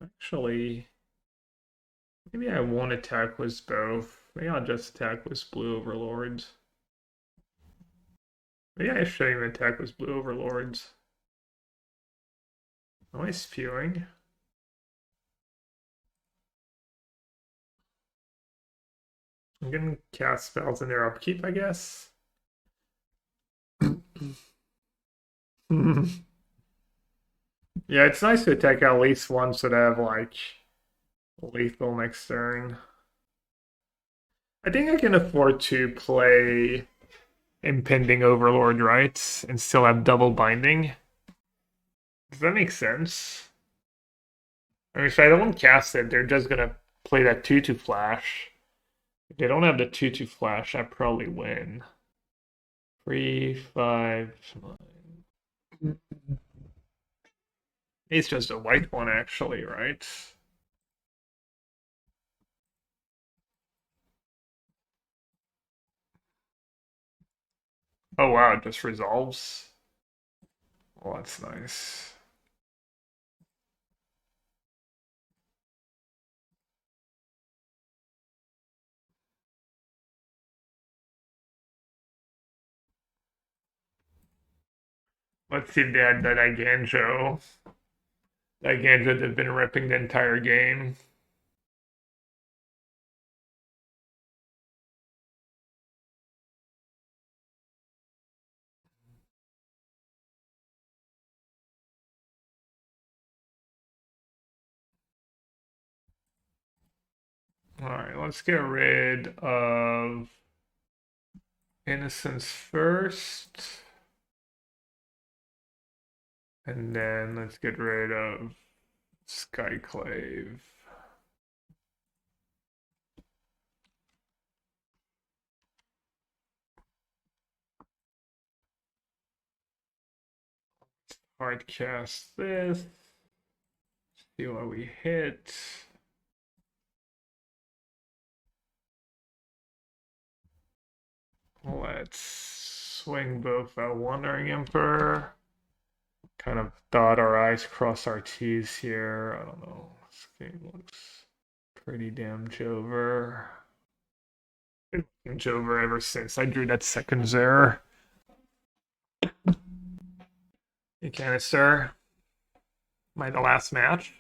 Actually, maybe I won't attack with both. Maybe I'll just attack with blue overlords. Maybe I should even attack with blue overlords. Am I spewing? I'm gonna cast spells in their upkeep, I guess. Yeah, it's nice to attack at least once so they have like lethal next turn. I think I can afford to play Impending Overlord, right? And still have double binding. Does that make sense? I mean, if I don't cast it, they're just gonna play that 2/2 flash. If they don't have the 2/2 flash, I probably win. 3, 5, 9. It's just a white one, actually, right? Oh wow, it just resolves. Well, that's nice. Let's see if they had that Iganjo. That Iganjo that's been ripping the entire game. Alright, let's get rid of Innocence first. And then let's get rid of Skyclave. Hard cast this. See what we hit. Let's swing both a Wandering Emperor. Kind of dot our I's, cross our T's here. I don't know. This game looks pretty damn Jover. It's been Jover ever since I drew that second Zer. You canister. My the last match.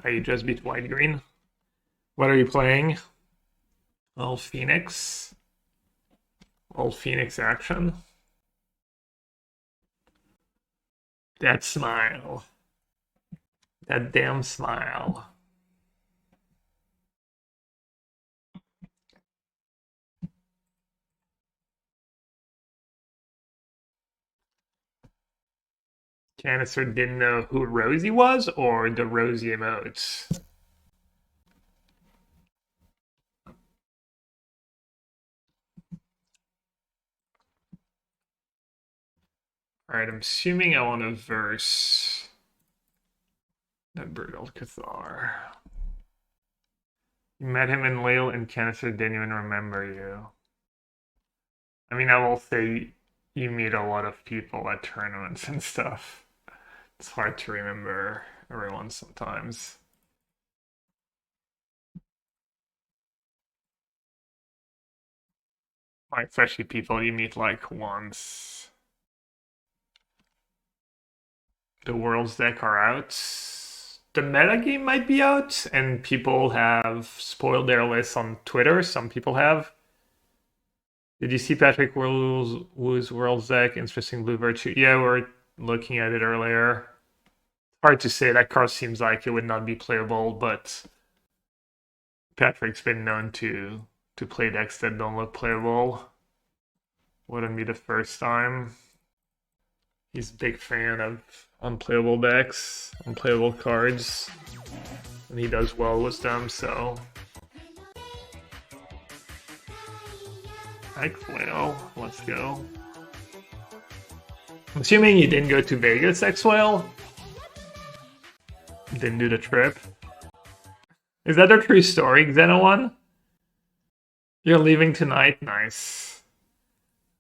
You just beat white green. What are you playing? Old Phoenix. Old Phoenix action. That smile. That damn smile. Canister didn't know who Rosie was or the Rosie emotes. Alright, I'm assuming I want to verse the Brutal Cathar. You met him in Lille and Canister didn't even remember you. I mean, I will say you meet a lot of people at tournaments and stuff. It's hard to remember everyone sometimes. Like, especially people you meet like once. The Worlds deck are out. The metagame might be out, and people have spoiled their lists on Twitter. Some people have. Did you see Patrick Wu's Worlds deck? Interesting Blue Virtue. Yeah, we're looking at it earlier. Hard to say. That card seems like it would not be playable, but Patrick's been known to play decks that don't look playable. Wouldn't be the first time. He's a big fan of unplayable decks, unplayable cards, and he does well with them, so. X-Whale, let's go. I'm assuming you didn't go to Vegas, X-Whale? Didn't do the trip. Is that a true story, Xeno1? You're leaving tonight? Nice.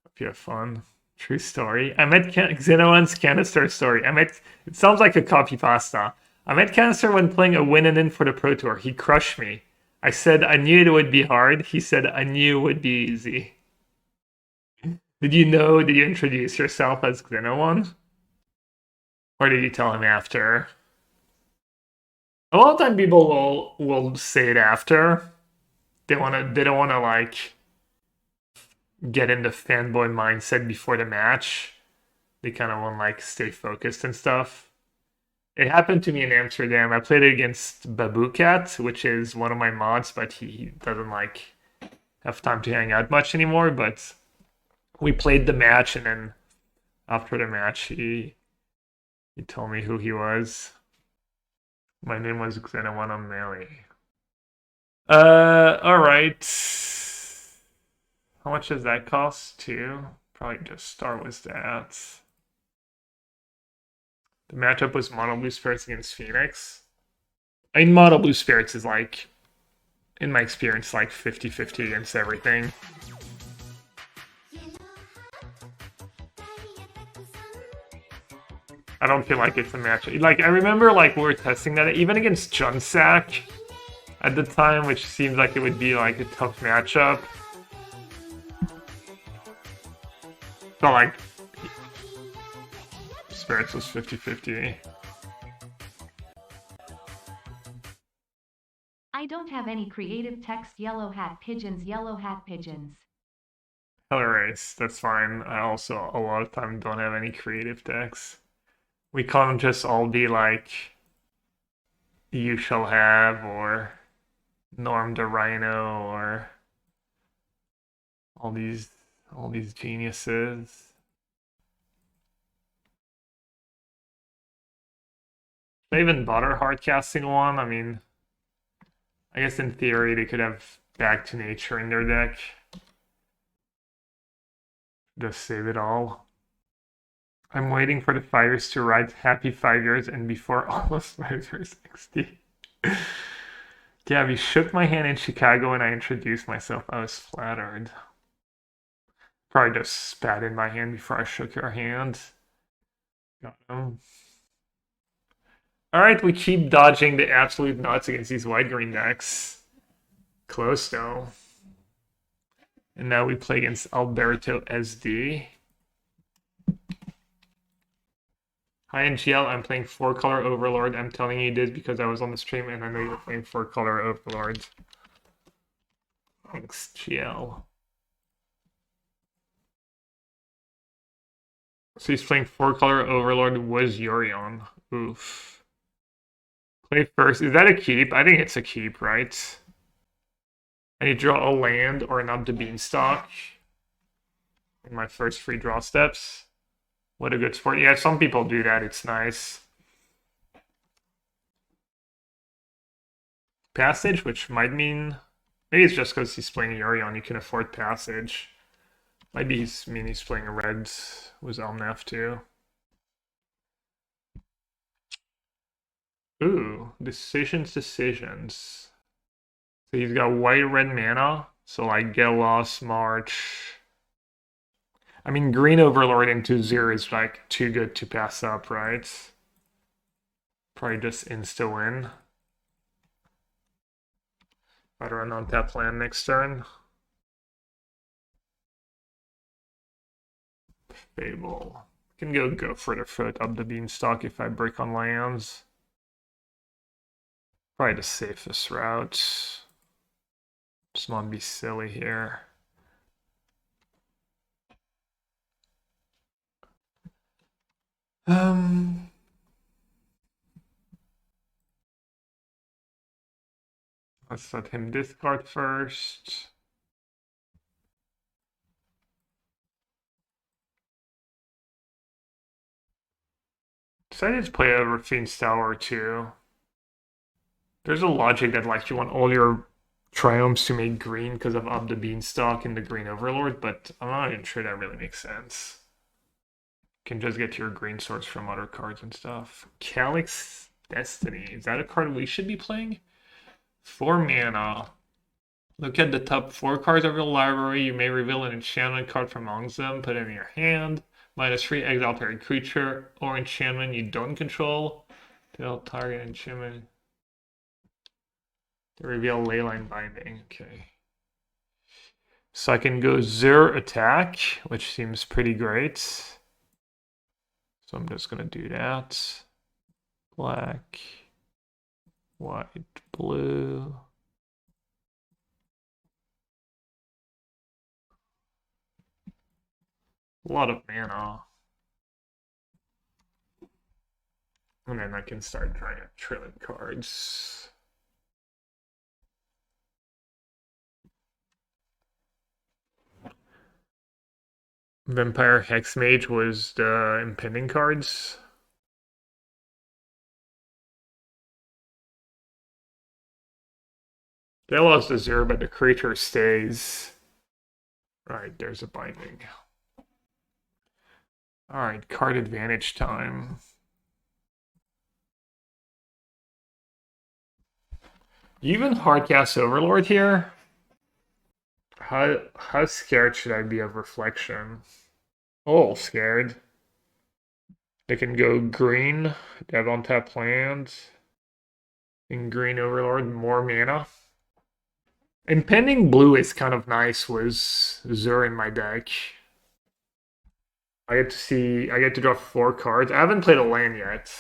Hope you have fun. True story. I met Xeno1's Canister story. It sounds like a copy pasta. I met Canister when playing a win-and-in for the Pro Tour. He crushed me. I said I knew it would be hard. He said I knew it would be easy. Did you introduce yourself as Xeno1? Or did you tell him after? A lot of time people will say it after. They don't wanna like get in the fanboy mindset before the match. They kind of want like stay focused and stuff. It happened to me in Amsterdam. I played it against Babucat, which is one of my mods, but he doesn't like have time to hang out much anymore. But we played the match, and then after the match, he told me who he was. My name was Xena1 on Melee. All right. How much does that cost too? Probably just start with that. The matchup was Mono Blue Spirits against Phoenix. I mean, Mono Blue Spirits is like, in my experience, like 50-50 against everything. I don't feel like it's a matchup. Like, I remember like we were testing that even against Junsack at the time, which seems like it would be like a tough matchup. Felt like Spirits was 50-50. I don't have any creative text. Yellow hat pigeons. Yellow hat pigeons. Hilarious. That's fine. I also a lot of time don't have any creative text. We can't just all be like you shall have or Norm the Rhino or all these geniuses. They even bother hardcasting one. I mean, I guess in theory they could have Back to Nature in their deck. Just save it all. I'm waiting for the 5 years to write happy 5 years and before almost 5 years 60. Gabby shook my hand in Chicago when I introduced myself. I was flattered. Probably just spat in my hand before I shook your hand. Got him. Alright, we keep dodging the absolute nuts against these white-green decks. Close though. And now we play against Alberto SD. Hi NGL, I'm playing 4-color Overlord. I'm telling you this because I was on the stream and I know you're playing 4-color Overlord. Thanks, GL. So he's playing 4-color Overlord was Yorion. Oof. Play first. Is that a keep? I think it's a keep, right? I need to draw a land or an Up the Beanstalk in my first free draw steps. What a good sport. Yeah, some people do that. It's nice. Passage, which might mean... Maybe it's just because he's playing Yorion, you can afford Passage. Might be he's playing a red with Elnef too. Ooh, decisions. So he's got white, red mana. So like Get Lost, March. I mean, green Overlord into 0 is like too good to pass up, right? Probably just insta-win. I'd run on tap land next turn. Fable. Can go for the foot up the beanstalk if I break on lands. Probably the safest route. Just want to be silly here. Let's let him discard first. Decided to play a Raffine's Tower too. There's a logic that like you want all your Triomes to make green because of Up the Beanstalk and the green Overlord, but I'm not even sure that really makes sense. You can just get your green source from other cards and stuff. Calyx Destiny. Is that a card we should be playing? 4 mana. Look at the top 4 cards of your library. You may reveal an enchantment card from amongst them. Put it in your hand. -3, exile target creature or enchantment you don't control. Deal target enchantment. To reveal Leyline Binding. Okay. So I can go 0 attack, which seems pretty great. So I'm just going to do that. Black, white, blue. A lot of mana. And then I can start drawing up trillion cards. Vampire Hexmage was the impending cards. They lost a 0, but the creature stays. Right, there's a binding. Alright, card advantage time. You even hardcast Overlord here? How scared should I be of Reflection? Oh, scared. They can go green, they have untapped lands. In green Overlord, more mana. Impending blue is kind of nice with Zur in my deck. I get to draw 4 cards. I haven't played a land yet.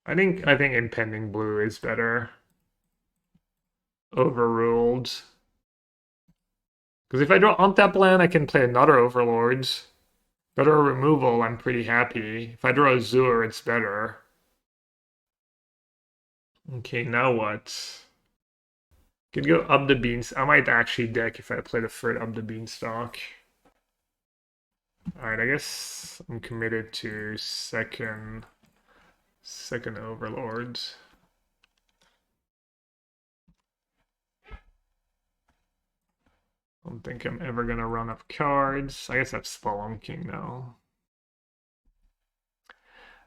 I think Impending blue is better. Overruled. Because if I draw untap land, I can play another Overlords. Better removal, I'm pretty happy. If I draw a Zur, it's better. Okay, now what? Could go Up the Beans. I might actually deck if I play the third Up the Beanstalk. Alright, I guess I'm committed to second Overlords. I don't think I'm ever gonna run up cards. I guess that's Spelunking now.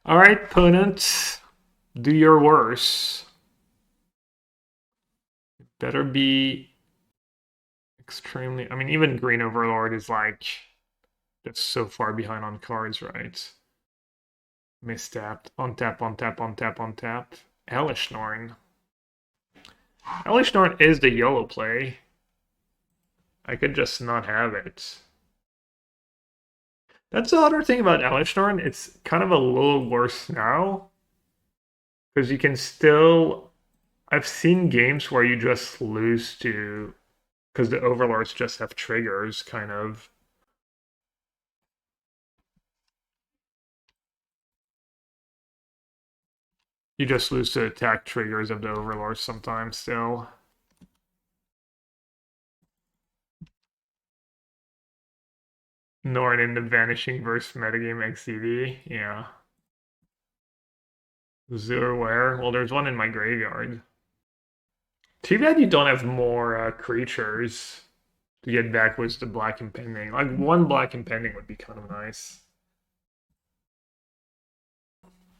Alright, opponent. Do your worst. Better be extremely... I mean, even green Overlord is like... just so far behind on cards, right? Mistapped. Untap, untap, untap, untap. Hellish Norn. Hellish Norn is the yellow play. I could just not have it. That's the other thing about Hellish Norn. It's kind of a little worse now. Because you can still... I've seen games where you just lose to... because the Overlords just have triggers, kind of. You just lose to attack triggers of the Overlords sometimes still. Norn in the Vanishing Verse metagame XCD, yeah. Zur where? Well, there's one in my graveyard. Too bad you don't have more creatures to get back with the Black Impending. Like, one Black Impending would be kind of nice.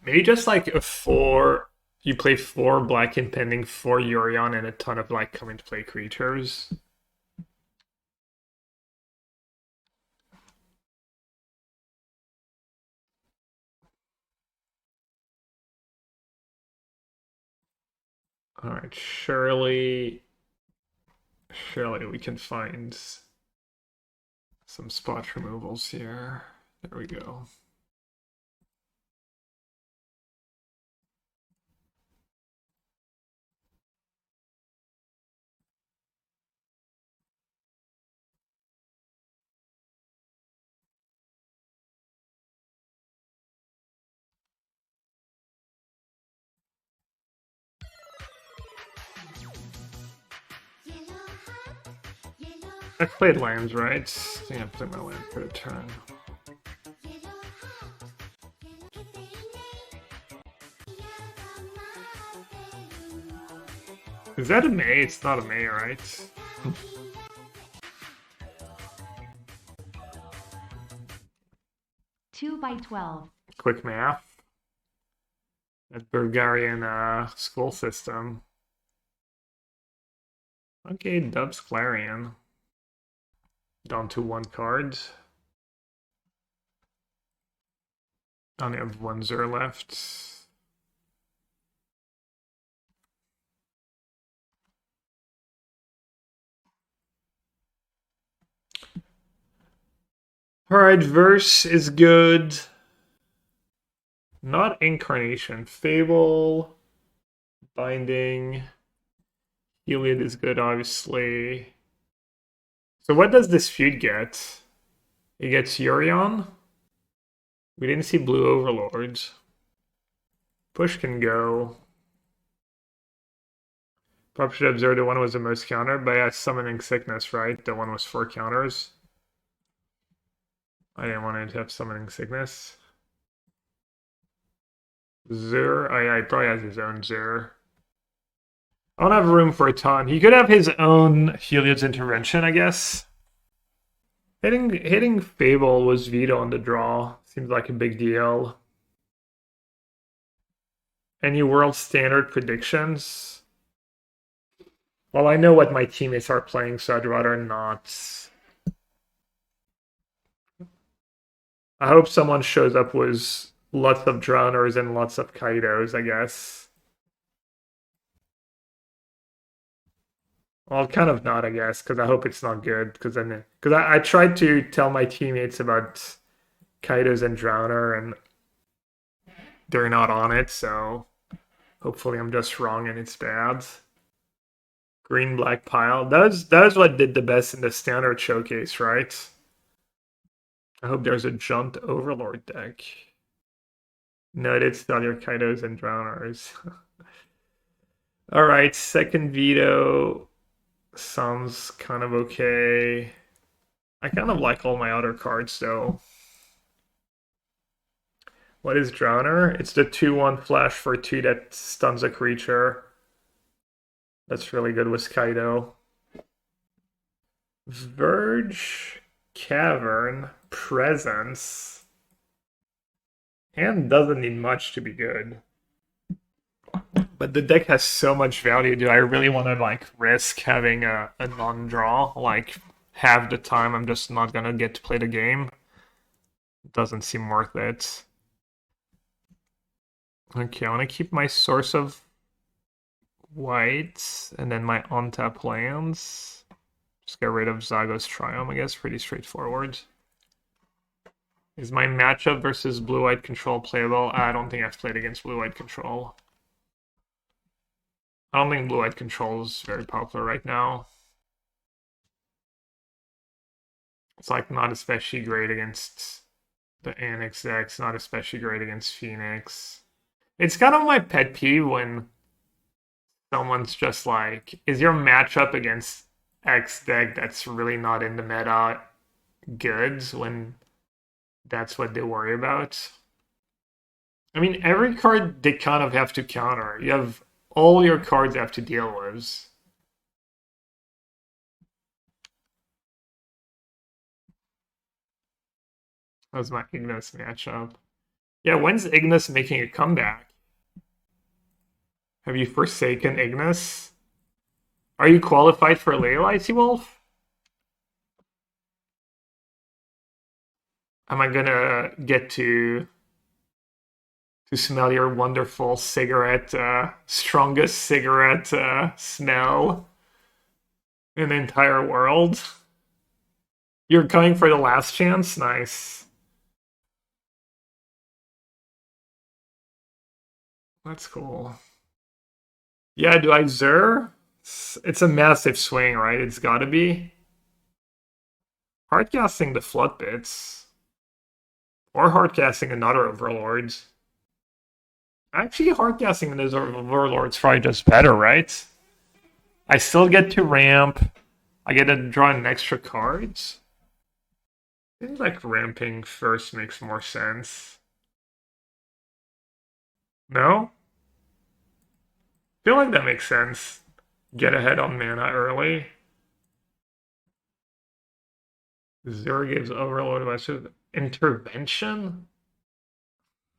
Maybe just like a 4... You play 4 Black Impending, 4 Yorion, and a ton of like come into play creatures. Alright, surely we can find some spot removals here. There we go. I played lands, right? I think I played my land for a turn. Is that a May? It's not a May, right? 2x12. Quick math. That Bulgarian school system. Okay, Dubs Clarion. Down to 1 card. I only have 1 Zur left. Alright, Verse is good. Not Incarnation. Fable. Binding. Heliod is good, obviously. So what does this feud get? It gets Yorion. We didn't see blue Overlords. Push can go. Probably should observe the one was the most countered, but yeah, Summoning Sickness, right? The one was 4 counters. I didn't want it to have Summoning Sickness. Zur, oh yeah, he probably has his own Zur. I don't have room for a ton. He could have his own Heliod's Intervention, I guess. Hitting Fable was veto on the draw. Seems like a big deal. Any world standard predictions? Well, I know what my teammates are playing, so I'd rather not. I hope someone shows up with lots of Drowners and lots of Kaidos, I guess. Well, kind of not, I guess, because I hope it's not good. Because I tried to tell my teammates about Kaidos and Drowner, and they're not on it, so hopefully I'm just wrong and it's bad. Green black pile. That was what did the best in the standard showcase, right? I hope there's a Junt Overlord deck. No, it is still your Kaidos and Drowners. Alright, second veto sounds kind of okay. I kind of like all my other cards though. What is Drowner? It's the 2/1 flash for 2 that stuns a creature. That's really good with Kaido. Verge, Cavern, Presence. Hand doesn't need much to be good. But the deck has so much value. Do I really want to like risk having a non-draw? Like half the time I'm just not gonna get to play the game. Doesn't seem worth it. Okay, I want to keep my source of white and then my on-tap lands. Just get rid of Zagoth Triome, I guess. Pretty straightforward. Is my matchup versus blue-white control playable? I don't think I've played against blue-white control. I don't think blue-white control is very popular right now. It's like not especially great against the Annex decks, not especially great against Phoenix. It's kind of my pet peeve when someone's just like, is your matchup against X deck that's really not in the meta good when that's what they worry about? I mean, every card they kind of have to counter. You have all your cards you have to deal with. That was my Ignis matchup. Yeah, when's Ignis making a comeback? Have you forsaken Ignis? Are you qualified for Leyline, Wolf? Am I gonna get to smell your wonderful cigarette, strongest cigarette smell in the entire world? You're coming for the last chance? Nice. That's cool. Yeah, do I Zur? It's a massive swing, right? It's gotta be. Hardcasting the Floodpits. Or hardcasting another Overlords. Actually, hardcasting those Overlords probably just better, right? I still get to ramp. I get to draw in extra cards. Seems like ramping first makes more sense. No? Feel like that makes sense. Get ahead on mana early. Zur gives Overlord West intervention?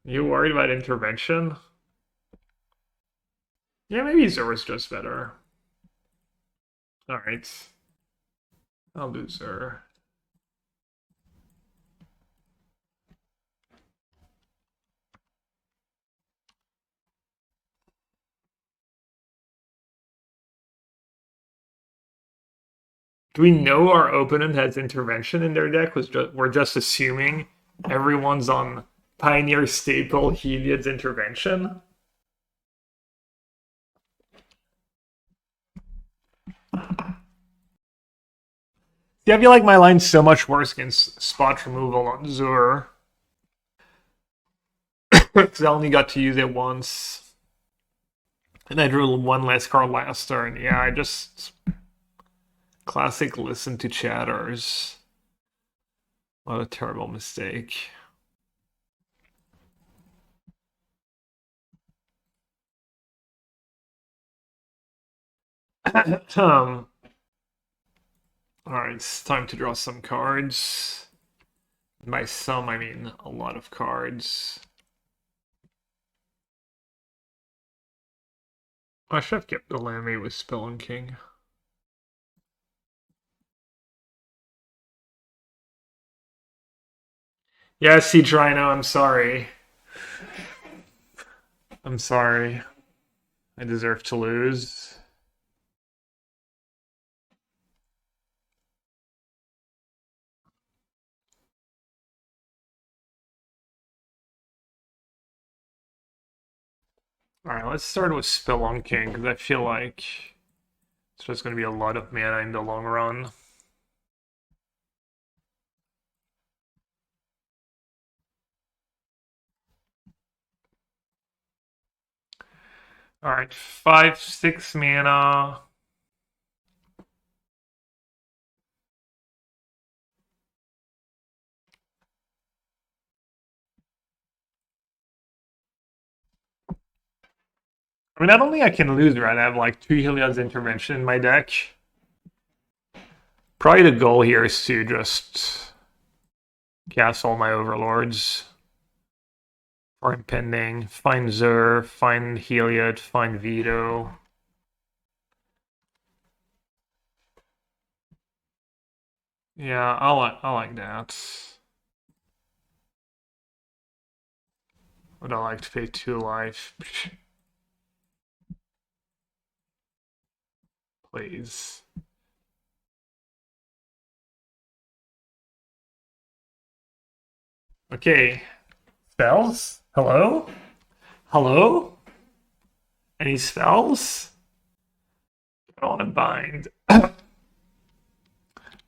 You worried about intervention? Yeah, maybe Zur is just better. Alright. I'll do Zur. Do we know our opponent has intervention in their deck? We're just assuming everyone's on Pioneer staple Heliod's intervention? Yeah, I feel like my line's so much worse against spot removal on Zur. Because I only got to use it once. And I drew one less card last turn. Yeah, I just... Classic listen to chatters. What a terrible mistake. Alright, it's time to draw some cards. By some, I mean a lot of cards. I should have kept the Lammy with Spelunking. Yeah, Siege Rhino, I'm sorry. I'm sorry. I deserve to lose. Alright, let's start with Spelunking, because I feel like it's just going to be a lot of mana in the long run. Alright, 5-6 mana. I mean, I don't think I can lose, right? I have like 2 Heliod's Intervention in my deck. Probably the goal here is to just cast all my Overlords. Or impending. Find Zur, find Heliod, find Vito. Yeah, I like that. Would I like to pay 2 life? Please. Okay. Spells? Hello? Hello? Any spells? I don't want to bind.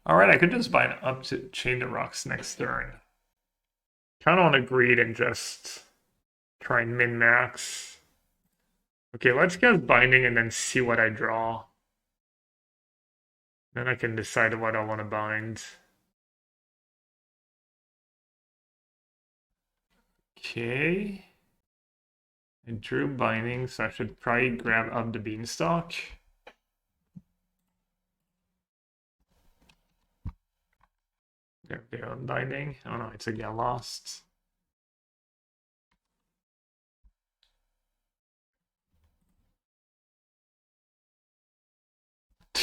Alright, I could just bind up to Chain the Rocks next turn. Kind of want to greed and just Try and min-max. Okay, let's get Binding and then see what I draw. Then I can decide what I want to bind. Okay. I drew Binding, so I should probably grab Up the Beanstalk. There we go, Binding. Oh no, it's again lost.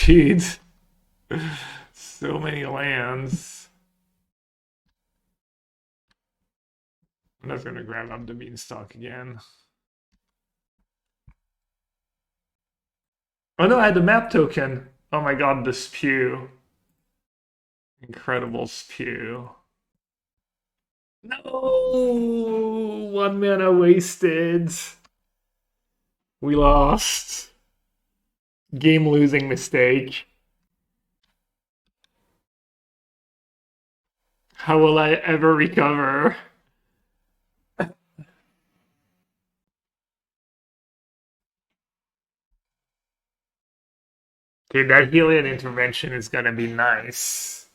Dude. So many lands. I'm just gonna grab Up the Beanstalk again. Oh no, I had the map token. Oh my god, the spew. Incredible spew. No! 1 mana wasted. We lost. Game losing mistake. How will I ever recover? Dude, that Heliod intervention is gonna be nice.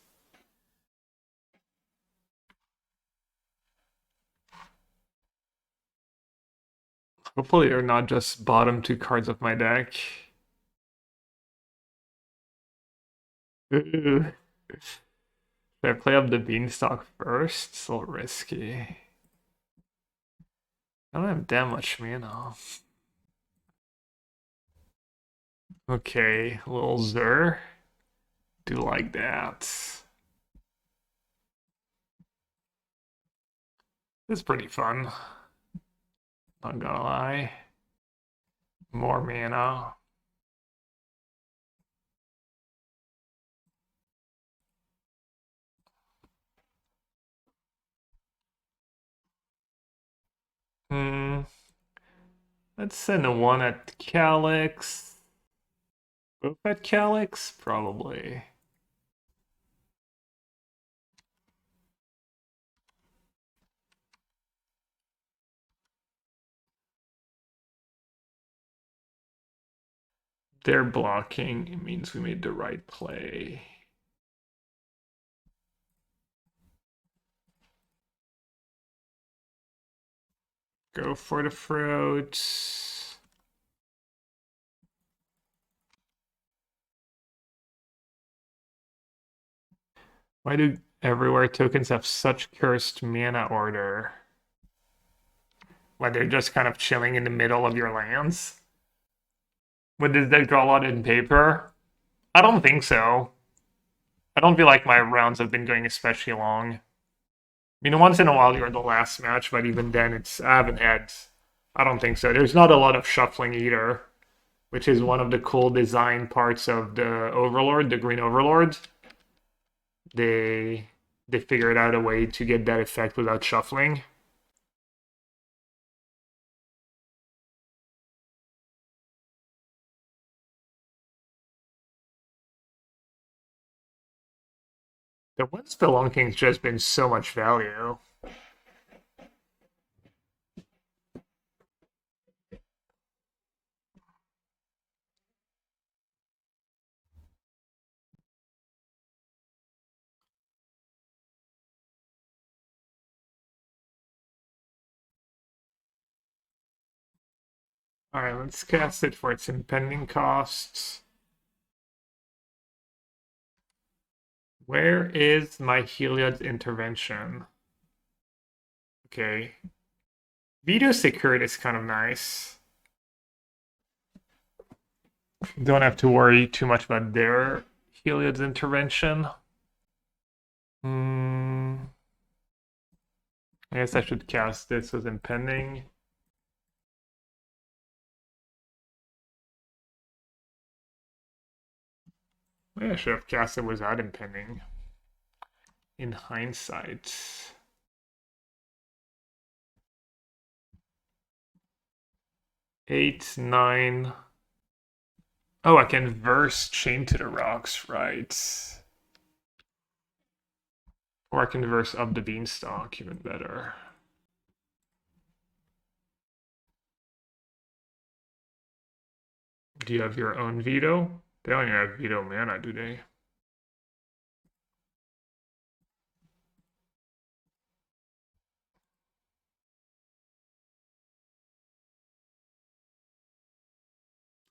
Hopefully they're not just bottom 2 cards of my deck. Ooh. Should I play up the Beanstalk first? It's a little risky. I don't have that much mana. Okay, little Zur. Do like that. It's pretty fun. Not gonna lie. More mana. Let's send a 1 at Calyx. Both at Calyx? Probably. They're blocking. It means we made the right play. Go for the fruit. Why do everywhere tokens have such cursed mana order? Why they're just kind of chilling in the middle of your lands? But does that draw a lot in paper? I don't think so. I don't feel like my rounds have been going especially long. I mean, once in a while you're in the last match, but even then I haven't had. I don't think so. There's not a lot of shuffling either, which is one of the cool design parts of the Overlord, the Green Overlord. They figured out a way to get that effect without shuffling. The one Spelunking's just been so much value. Alright, let's cast it for its impending costs. Where is my Heliod's intervention? Okay. Veto secured is kind of nice. Don't have to worry too much about their Heliod's intervention. I guess I should cast this as impending. Maybe I should have cast it without impending. In hindsight. Eight, 9. Oh, I can verse Chain to the Rocks, right? Or I can verse Up the Beanstalk, even better. Do you have your own veto? They don't even have veto mana, do they?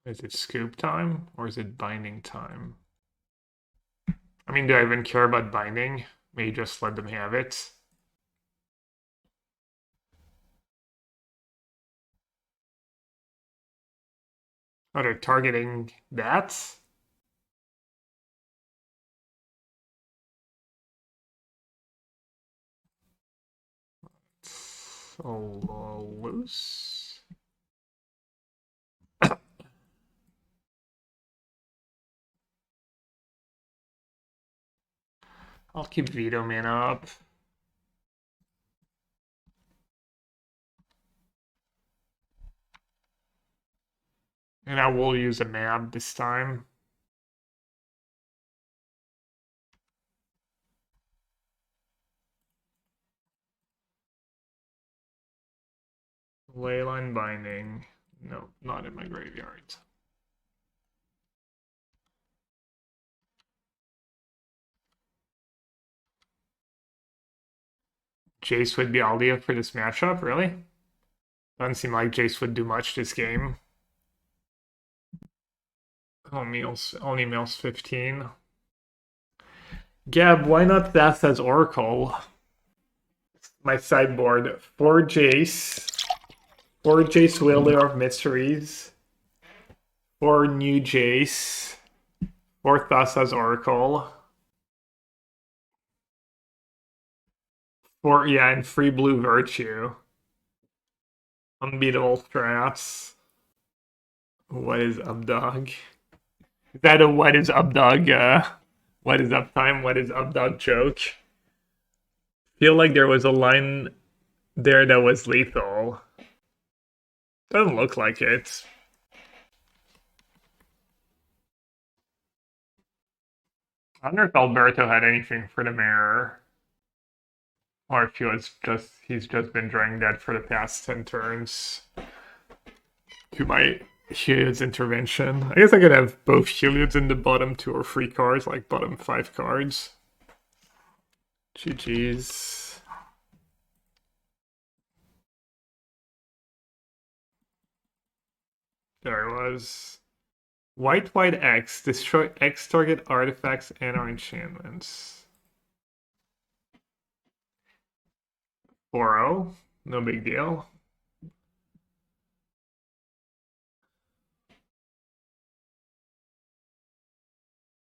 Is it scoop time or is it binding time? I mean, do I even care about binding? Maybe just let them have it. Oh, they're targeting that? So loose. I'll keep veto mana up. And I will use a mab this time. Leyline Binding. No, not in my graveyard. Jace would be Aldia for this matchup, really? Doesn't seem like Jace would do much this game. Only meals 15. Gab, why not Theft as Oracle? My sideboard. 4 Jace. 4 Jace Wielder of Mysteries. 4 new Jace. 4 Thassa's Oracle. 4, yeah, and free blue Virtue. Unbeatable strats. What is up, dog? Is that a what is up, dog? What is up time? What is up, dog joke? Feel like there was a line there that was lethal. Doesn't look like it. I wonder if Alberto had anything for the mirror. Or if he's just been drawing dead for the past 10 turns. To my Heliod's intervention. I guess I could have both Heliods in the bottom 2 or 3 cards, like bottom 5 cards. GG's. There it was. White X. Destroy X target artifacts and/or enchantments. 4-0. No big deal.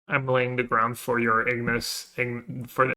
I'm laying the ground for your Ignis for the